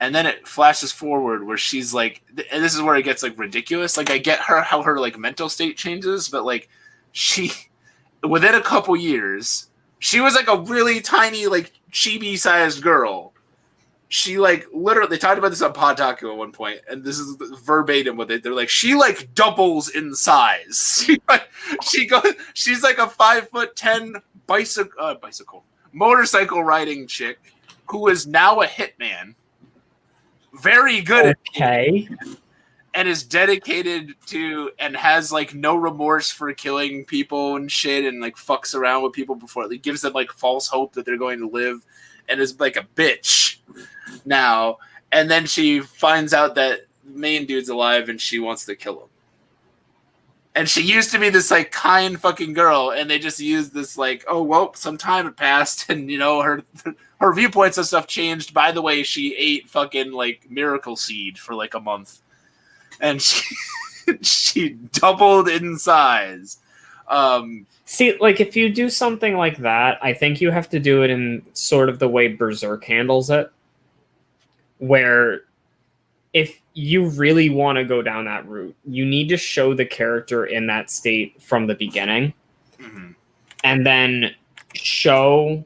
And then it flashes forward where she's like, and this is where it gets like ridiculous. Like I get how her like mental state changes, but like she, within a couple years, she was like a really tiny, like chibi sized girl. She like literally, they talked about this on Podtaku at one point, and this is verbatim with it. They're like, she like doubles in size. She's like a 5'10" motorcycle riding chick who is now a hitman. Very good at it, and is dedicated to and has like no remorse for killing people and shit, and like fucks around with people before it gives them like false hope that they're going to live, and is like a bitch now. And then she finds out that the main dude's alive and she wants to kill him. And she used to be this like kind fucking girl, and they just used this like, oh well, some time had passed, and you know her viewpoints and stuff changed. By the way, she ate fucking like miracle seed for like a month, and she doubled in size. See, like if you do something like that, I think you have to do it in sort of the way Berserk handles it, where if you really want to go down that route, you need to show the character in that state from the beginning, and then show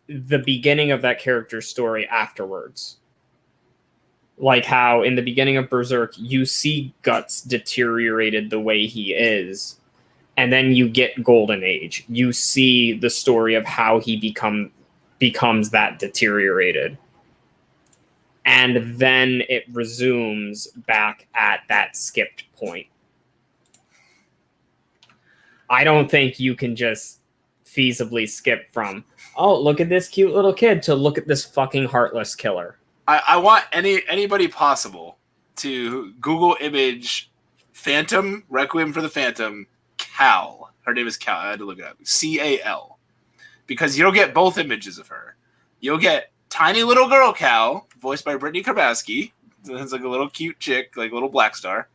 the beginning of that character's story afterwards. Like how in the beginning of Berserk, you see Guts deteriorated the way he is, and then you get Golden Age. You see the story of how he becomes that deteriorated. And then it resumes back at that skipped point. I don't think you can just feasibly skip from, oh, look at this cute little kid, to look at this fucking heartless killer. I want anybody possible to Google image Phantom, Requiem for the Phantom, Cal. Her name is Cal. I had to look it up. Cal. because you'll get both images of her. You'll get tiny little girl Cal, voiced by Brittany Karbowski. It's like a little cute chick, like a little black star.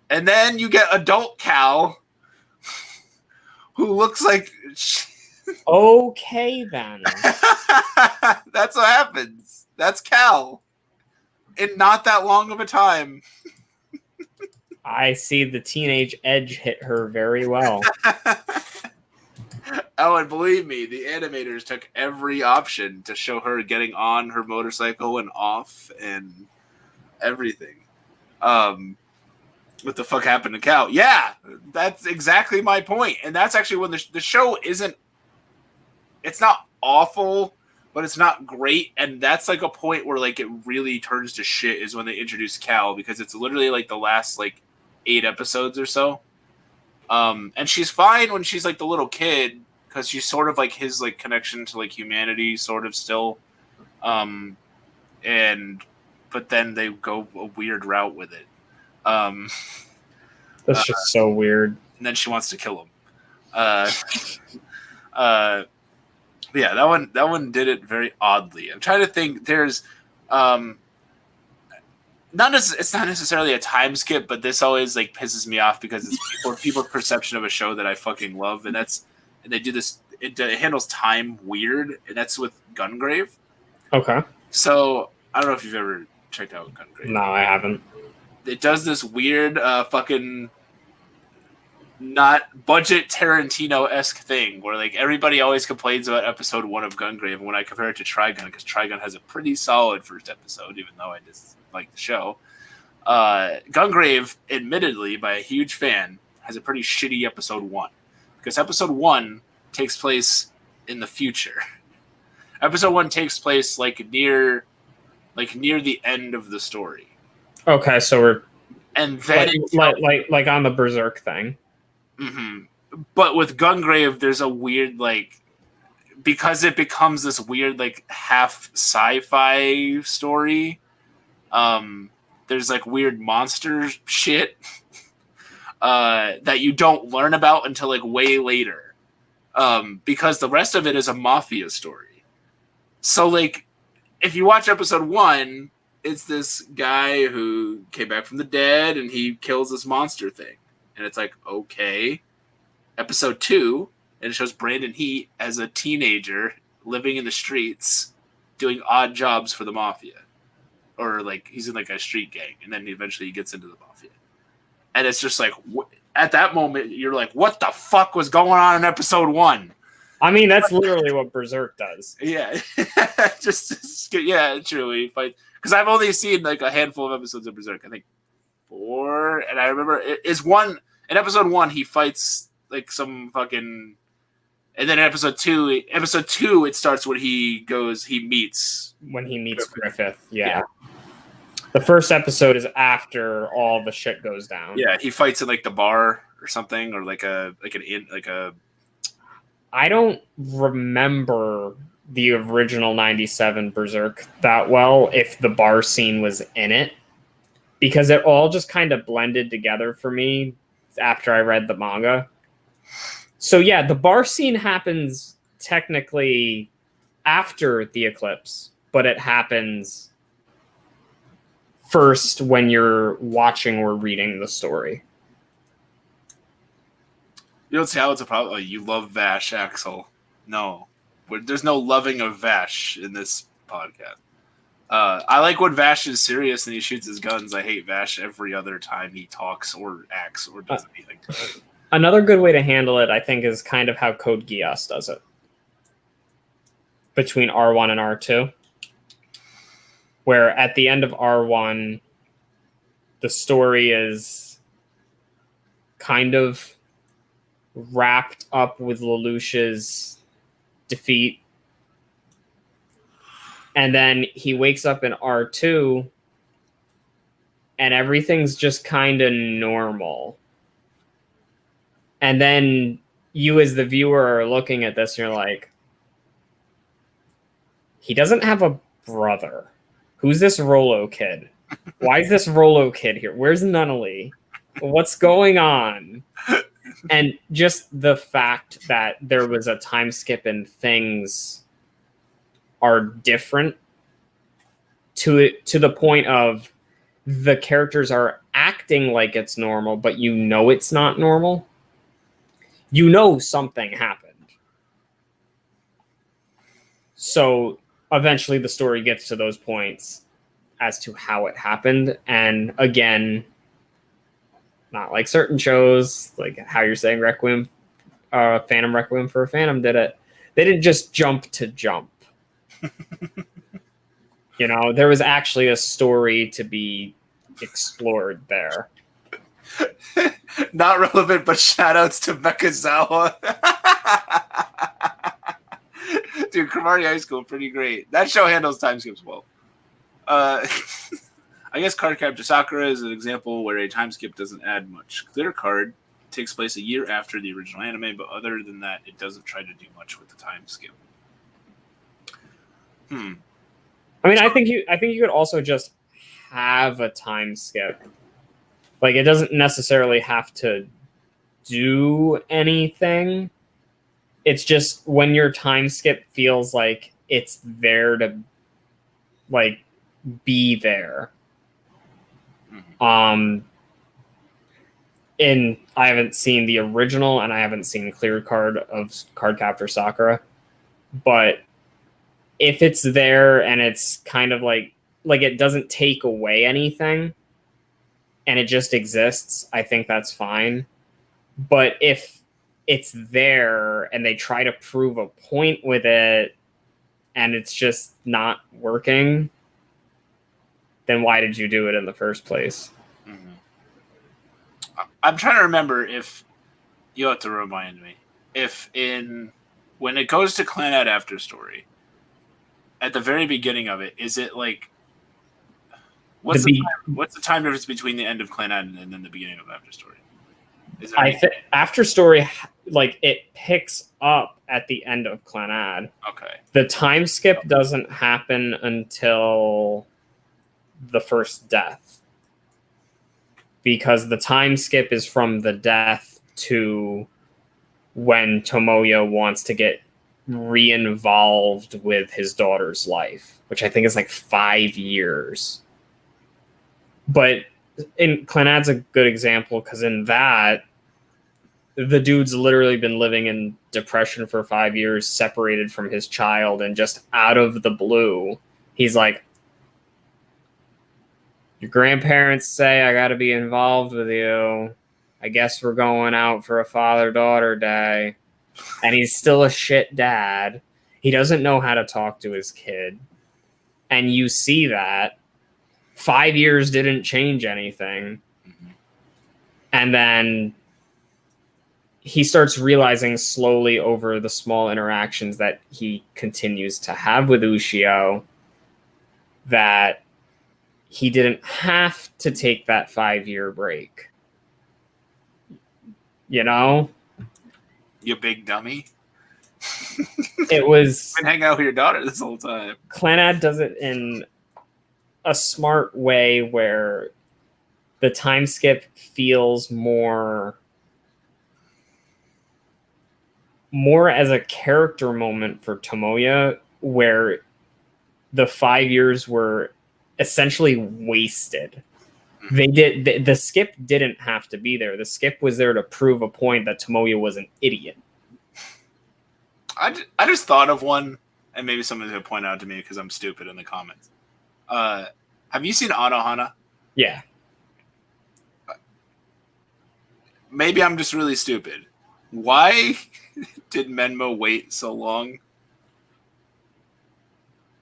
And then you get adult Cal, who looks like... Okay, then. That's what happens. That's Cal. In not that long of a time. I see the teenage edge hit her very well. Oh, and believe me, the animators took every option to show her getting on her motorcycle and off and everything. What the fuck happened to Cal? Yeah, that's exactly my point. And that's actually when the show isn't... It's not awful, but it's not great. And that's like a point where like it really turns to shit is when they introduce Cal, because it's literally like the last like 8 episodes or so. And she's fine when she's like the little kid, because she's sort of like his like connection to like humanity sort of still. But then they go a weird route with it. That's just so weird. And then she wants to kill him. Yeah, that one did it very oddly. I'm trying to think. There's it's not necessarily a time skip, but this always like pisses me off because it's people's perception of a show that I fucking love, and they do this. It handles time weird, and that's with Gungrave. Okay. So I don't know if you've ever checked out Gungrave. No, I haven't. It does this weird fucking not budget Tarantino-esque thing where like everybody always complains about episode 1 of Gungrave, and when I compare it to Trigun, because Trigun has a pretty solid first episode, even though I just like the show. Gungrave, admittedly, by a huge fan, has a pretty shitty episode 1, because episode 1 takes place in the future. Episode 1 takes place like near the end of the story. Okay, so we're and then like on the Berserk thing. Mm-hmm. But with Gungrave, there's a weird like, because it becomes this weird like half sci-fi story. There's like weird monster shit that you don't learn about until like way later, because the rest of it is a mafia story. So like, if you watch episode 1, it's this guy who came back from the dead and he kills this monster thing. And it's like, okay. Episode 2, and it shows Brandon Heat as a teenager living in the streets, doing odd jobs for the mafia. Or like, he's in like a street gang, and then eventually he gets into the mafia. And it's just like, at that moment, you're like, what the fuck was going on in episode 1? I mean, that's literally what Berserk does. Yeah. Yeah, truly. Because I've only seen like a handful of episodes of Berserk. I think 4. And I remember in episode 1, he fights like some fucking, and then in episode 2, it starts when he meets Griffith. Yeah. The first episode is after all the shit goes down. Yeah, he fights in like the bar or something, or like a. I don't remember the original 97 Berserk that well, if the bar scene was in it, because it all just kind of blended together for me after I read the manga. So yeah, the bar scene happens technically after the eclipse, but it happens first when you're watching or reading the story. You don't see how it's a problem. Oh, you love Vash, Axel. No. There's no loving of Vash in this podcast. I like when Vash is serious and he shoots his guns. I hate Vash every other time he talks or acts or does anything. Another good way to handle it, I think, is kind of how Code Geass does it. Between R1 and R2. Where at the end of R1, the story is kind of wrapped up with Lelouch's defeat. And then he wakes up in R2 and everything's just kind of normal. And then you as the viewer are looking at this and you're like, he doesn't have a brother. Who's this Rolo kid? Why is this Rolo kid here? Where's Nunnally? What's going on? And just the fact that there was a time skip and things are different to the point of the characters are acting like it's normal, but you know it's not normal. You know something happened. So eventually the story gets to those points as to how it happened. And again, not like certain shows, like how you're saying Requiem, Phantom Requiem for a Phantom did it. They didn't just jump to jump. You know, there was actually a story to be explored there. Not relevant, but shoutouts to Mekazawa. Dude, Cromartie High School, pretty great. That show handles time skips well. I guess Cardcaptor Sakura is an example where a time skip doesn't add much. Clear Card takes place a year after the original anime, but other than that, it doesn't try to do much with the time skip. I mean, I think you could also just have a time skip. Like, it doesn't necessarily have to do anything. It's just when your time skip feels like it's there to, like, be there. And I haven't seen the original, and I haven't seen Clear Card of Cardcaptor Sakura, but if it's there and it's kind of like it doesn't take away anything and it just exists, I think that's fine. But if it's there and they try to prove a point with it and it's just not working, then why did you do it in the first place? I'm trying to remember if you have to remind me if when it goes to Clannad After Story, at the very beginning of it, is it like what's the time difference between the end of Clannad and then the beginning of After Story? After Story, like, it picks up at the end of Clannad. Okay. The time skip doesn't happen until the first death, because the time skip is from the death to when Tomoya wants to get re-involved with his daughter's life, which I think is like 5 years. But in Clannad's a good example, because in that, the dude's literally been living in depression for 5 years, separated from his child, and just out of the blue, he's like, your grandparents say I gotta be involved with you. I guess we're going out for a father-daughter day. And he's still a shit dad. He doesn't know how to talk to his kid. And you see that. 5 years didn't change anything. And then he starts realizing slowly over the small interactions that he continues to have with Ushio that he didn't have to take that 5-year break. You know? You big dummy. It was... I've been hanging out with your daughter this whole time. Clannad does it in a smart way where the time skip feels more as a character moment for Tomoya, where the 5 years were essentially wasted. The skip didn't have to be there. The skip was there to prove a point that Tomoya was an idiot. I just thought of one, and maybe someone's going to point out to me because I'm stupid in the comments. Have you seen Anohana? Yeah. Maybe I'm just really stupid. Why did Menmo wait so long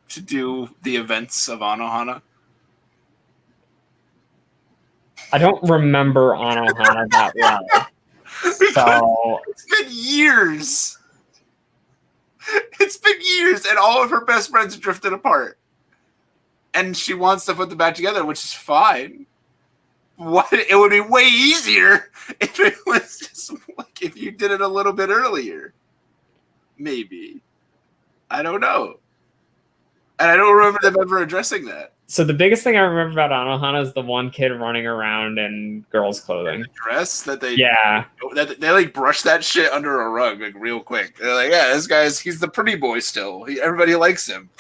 to do the events of Anohana? I don't remember Anohana that well. So it's been years. It's been years, and all of her best friends drifted apart. And she wants to put them back together, which is fine. What? It would be way easier if it was just like if you did it a little bit earlier. Maybe. I don't know. And I don't remember them ever addressing that. So the biggest thing I remember about Anohana is the one kid running around in girls' clothing. The dress that they they like brush that shit under a rug like real quick. They're like, yeah, this guy's he's the pretty boy still. Everybody likes him.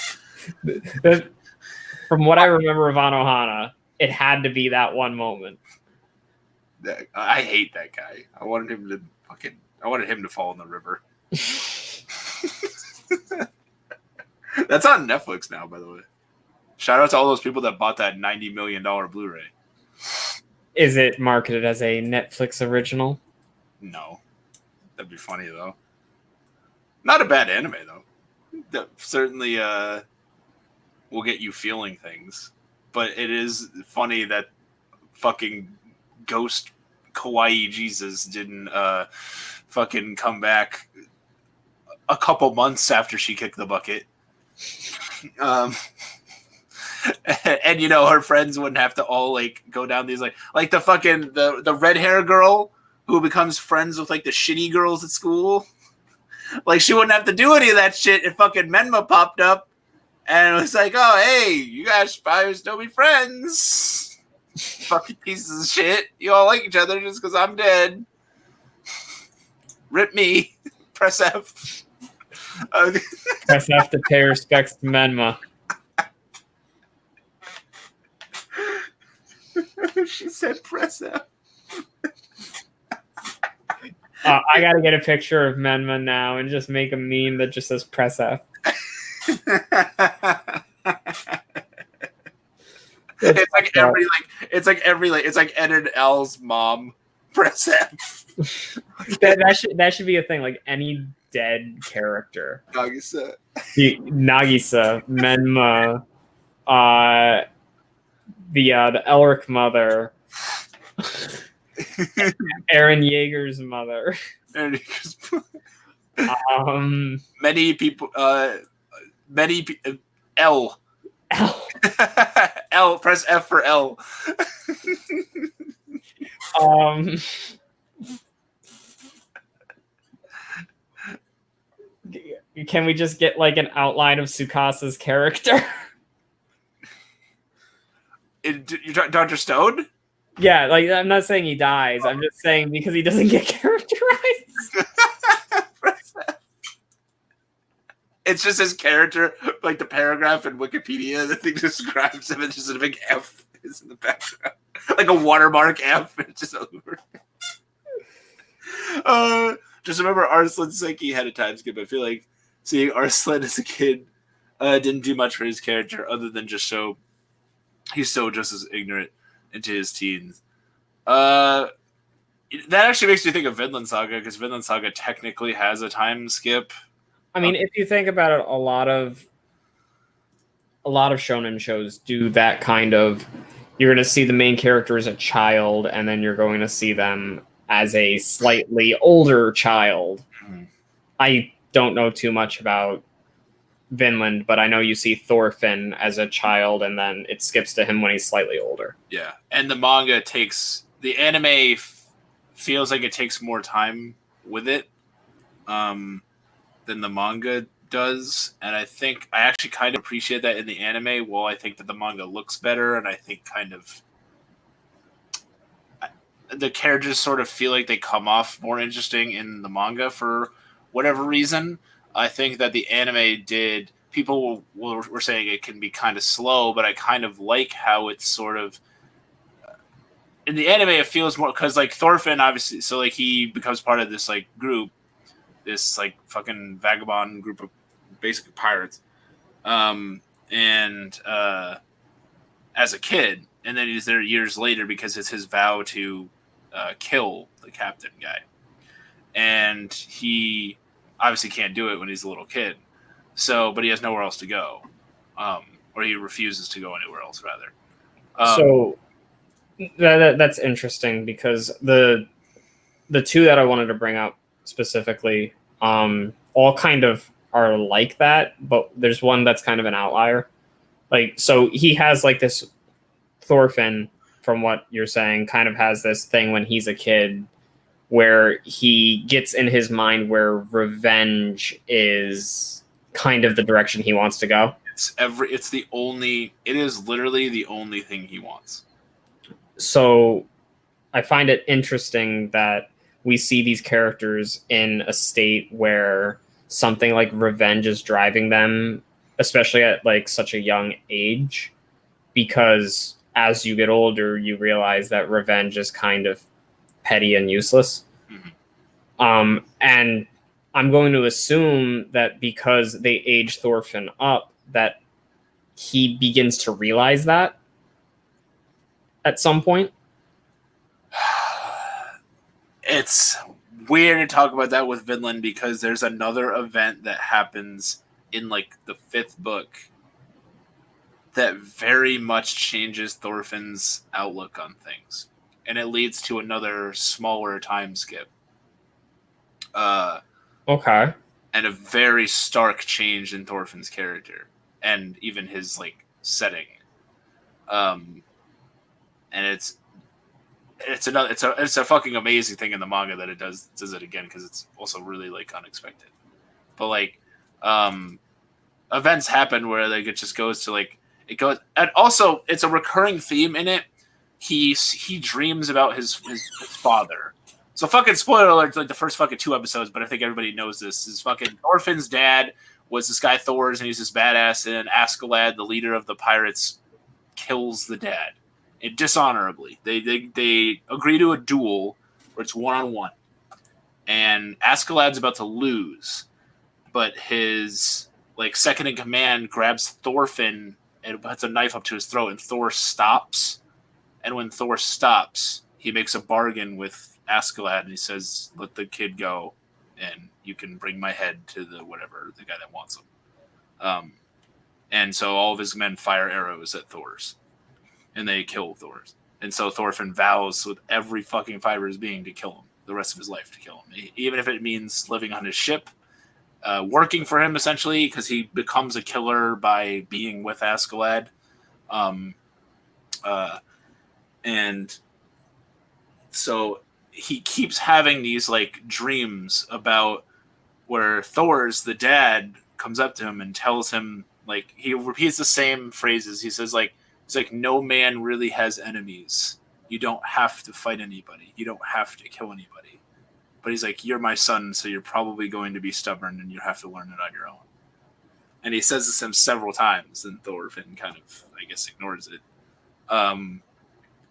From what I remember of Anohana, it had to be that one moment. I hate that guy. I wanted him to fall in the river. That's on Netflix now, by the way. Shout out to all those people that bought that $90 million Blu-ray. Is it marketed as a Netflix original? No. That'd be funny, though. Not a bad anime, though. That certainly will get you feeling things. But it is funny that fucking Ghost Kawaii Jesus didn't fucking come back a couple months after she kicked the bucket. And you know her friends wouldn't have to all like go down these like the fucking the red hair girl who becomes friends with like the shitty girls at school. Like she wouldn't have to do any of that shit if fucking Menma popped up and it was like, oh hey, you guys probably still be friends. Fucking pieces of shit. You all like each other just because I'm dead. Rip me. Press F. Press F to pay respects to Menma. She said press F. I gotta get a picture of Menma now and just make a meme that just says press F. It's like Ed and Elle's mom. Press F. that should be a thing. Like any dead character. Nagisa, Menma, the Elric mother, Eren Yeager's mother. Many people. L. L. Press F for L. Can we just get like an outline of Tsukasa's character? You're Dr. Stone? Yeah, like I'm not saying he dies. I'm just saying because he doesn't get characterized. It's just his character, like the paragraph in Wikipedia, the thing describes him, and just a big F is in the background. Like a watermark F. It's just over. Just remember Arslan Senki had a time skip. I feel like seeing Arslan as a kid didn't do much for his character other than just show he's still just as ignorant into his teens. That actually makes me think of Vinland Saga, because Vinland Saga technically has a time skip. I mean, if you think about it, a lot of shonen shows do that kind of. You're going to see the main character as a child, and then you're going to see them as a slightly older child. Mm-hmm. I don't know too much about Vinland, but I know you see Thorfinn as a child, and then it skips to him when he's slightly older. Yeah, and the manga the anime feels like it takes more time with it than the manga does, and I think I actually kind of appreciate that in the anime. Well, I think that the manga looks better, and I think kind of the characters sort of feel like they come off more interesting in the manga for whatever reason. I think that the anime did. People were saying it can be kind of slow, but I kind of like how it's sort of in the anime. It feels more because like Thorfinn, obviously, so like he becomes part of this like group, this like fucking vagabond group of basically pirates, and as a kid, and then he's there years later because it's his vow to kill the captain guy, and he obviously can't do it when he's a little kid. So, but he has nowhere else to go, or he refuses to go anywhere else, rather. So that's interesting because the two that I wanted to bring up specifically, all kind of are like that, but there's one that's kind of an outlier. Like, so he has like this Thorfinn, from what you're saying, kind of has this thing when he's a kid where he gets in his mind where revenge is kind of the direction he wants to go. It is literally the only thing he wants. So I find it interesting that we see these characters in a state where something like revenge is driving them, especially at like such a young age, because as you get older, you realize that revenge is kind of petty and useless. And I'm going to assume that because they age Thorfinn up, that he begins to realize that at some point. It's weird to talk about that with Vinland because there's another event that happens in like the 5th book that very much changes Thorfinn's outlook on things, and it leads to another smaller time skip. Okay. And a very stark change in Thorfinn's character and even his like setting. And it's a fucking amazing thing in the manga that it does it again because it's also really like unexpected. But like events happen where like it just goes to like it goes, and also it's a recurring theme in it. He dreams about his father. So fucking spoiler alert, like the first fucking 2 episodes, but I think everybody knows this. Is fucking Thorfinn's dad was this guy Thor's, and he's this badass, and Askeladd, the leader of the pirates, kills the dad. And dishonorably. They agree to a duel where it's 1-on-1. And Askeladd's about to lose. But his like second in command grabs Thorfinn and puts a knife up to his throat, and Thor stops. And when Thor stops, he makes a bargain with Askeladd, and he says, "Let the kid go, and you can bring my head to the guy that wants him." And so all of his men fire arrows at Thor's, and they kill Thor's. And so Thorfinn vows with every fucking fiber of his being to kill him the rest of his life, to kill him, even if it means living on his ship, working for him essentially, because he becomes a killer by being with Askeladd. And so he keeps having these like dreams about where Thor's the dad comes up to him and tells him, like, he repeats the same phrases. He says like, it's like, no man really has enemies. You don't have to fight anybody. You don't have to kill anybody. But he's like, you're my son, so you're probably going to be stubborn and you have to learn it on your own. And he says this to him several times, and Thorfinn kind of, I guess, ignores it.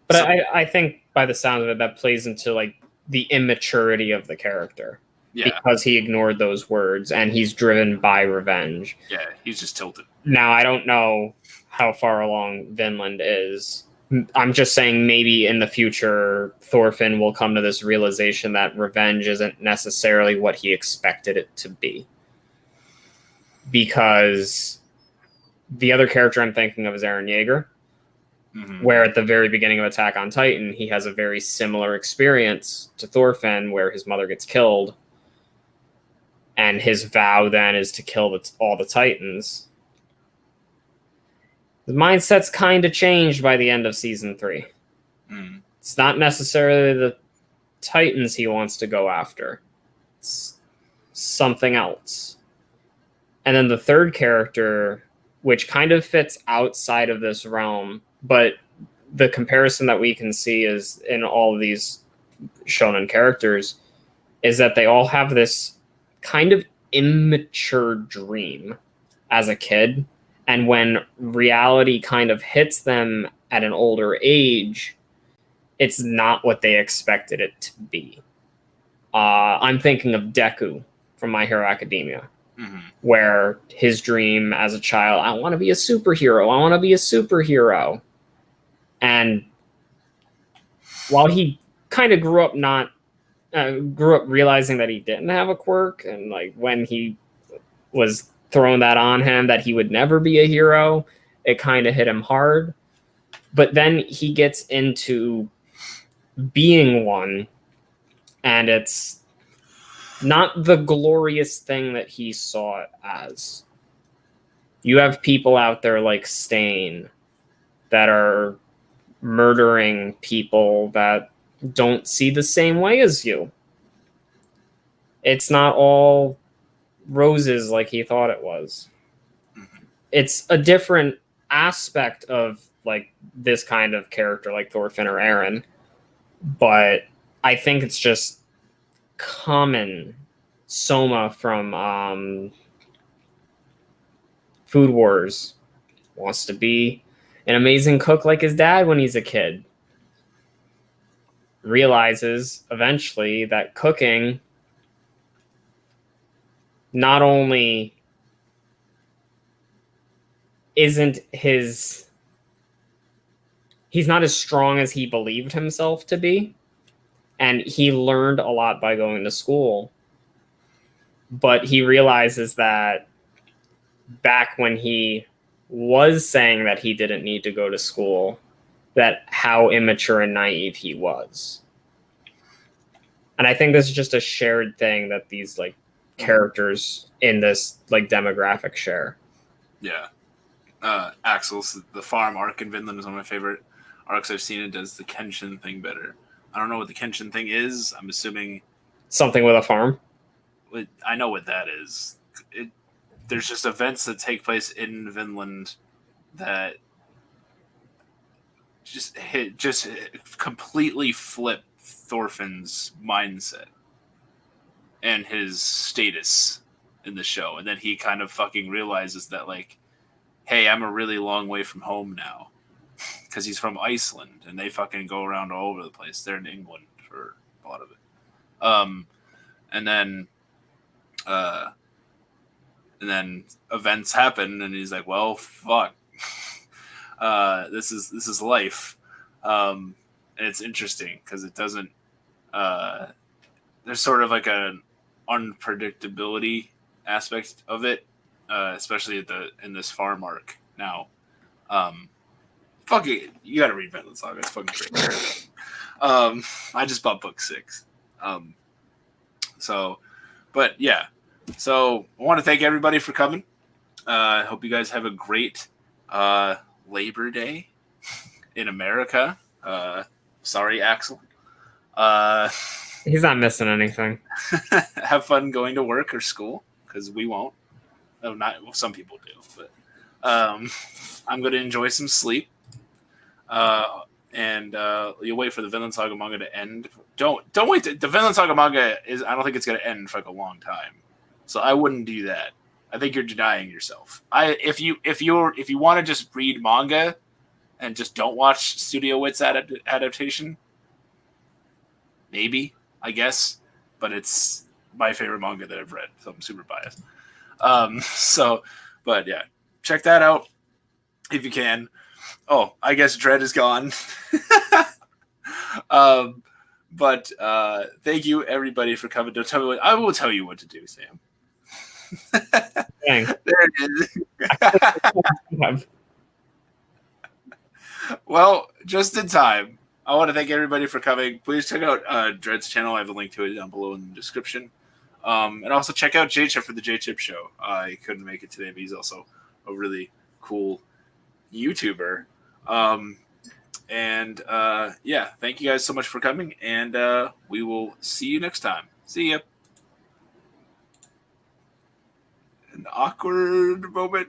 But so, I think by the sound of it, that plays into like the immaturity of the character. Yeah. Because he ignored those words and he's driven by revenge. Yeah, he's just tilted. Now, I don't know how far along Vinland is. I'm just saying maybe in the future, Thorfinn will come to this realization that revenge isn't necessarily what he expected it to be. Because the other character I'm thinking of is Eren Yeager. Mm-hmm. Where at the very beginning of Attack on Titan, he has a very similar experience to Thorfinn where his mother gets killed. And his vow then is to kill all the Titans. The mindset's kind of changed by the end of Season 3. Mm. It's not necessarily the Titans he wants to go after. It's something else. And then the third character, which kind of fits outside of this realm, but the comparison that we can see is in all of these shonen characters is that they all have this kind of immature dream as a kid. And when reality kind of hits them at an older age, it's not what they expected it to be. I'm thinking of Deku from My Hero Academia, mm-hmm. where his dream as a child, I want to be a superhero. I want to be a superhero. And while he kind of grew up realizing that he didn't have a quirk, and like when he was throwing that on him that he would never be a hero, it kind of hit him hard. But then he gets into being one, and it's not the glorious thing that he saw it as. You have people out there like Stain that are murdering people that don't see the same way as you. It's not all roses like he thought it was. it's a different aspect of like this kind of character like Thorfinn or Aaron, but I think it's just common. Soma from Food Wars wants to be an amazing cook like his dad when he's a kid. Realizes eventually that cooking not only isn't he's not as strong as he believed himself to be, and he learned a lot by going to school, but he realizes that back when he was saying that he didn't need to go to school, that how immature and naive he was. And I think this is just a shared thing that these like characters in this like demographic share. Yeah. Axel's the farm arc in Vinland is one of my favorite arcs I've seen. It does the Kenshin thing better. I don't know what the Kenshin thing is. I'm assuming something with a farm. I know what that is. There's just events that take place in Vinland that just completely flip Thorfinn's mindset and his status in the show, and then he kind of fucking realizes that like, hey, I'm a really long way from home now, because he's from Iceland and they fucking go around all over the place. They're in England for a lot of it, and then events happen, and he's like, well, fuck. This is life. And it's interesting because it doesn't there's sort of like an unpredictability aspect of it, especially in this farm arc now. Fuck it, you gotta read Vinland Saga. It's fucking great. I just bought book 6. But yeah. So I want to thank everybody for coming. I hope you guys have a great Labor Day in America. Sorry, Axel. He's not missing anything. Have fun going to work or school, because we won't. Some people do, but I'm going to enjoy some sleep. And you wait for the Vinland Saga manga to end. Don't wait. The Vinland Saga manga I don't think it's going to end for like a long time. So I wouldn't do that. I think you're denying yourself. If you want to just read manga and just don't watch Studio Wit's adaptation, maybe, I guess, but it's my favorite manga that I've read, so I'm super biased. But yeah, check that out if you can. Oh, I guess Dread is gone. But thank you everybody for coming. Don't tell me I will tell you what to do, Sam. Dang. There it is. Well, just in time. I want to thank everybody for coming. Please check out Dread's channel. I have a link to it down below in the description. And also check out J-Chip for the J-Chip show. He couldn't make it today, but he's also a really cool YouTuber. Yeah, thank you guys so much for coming, and we will see you next time. See ya. An awkward moment.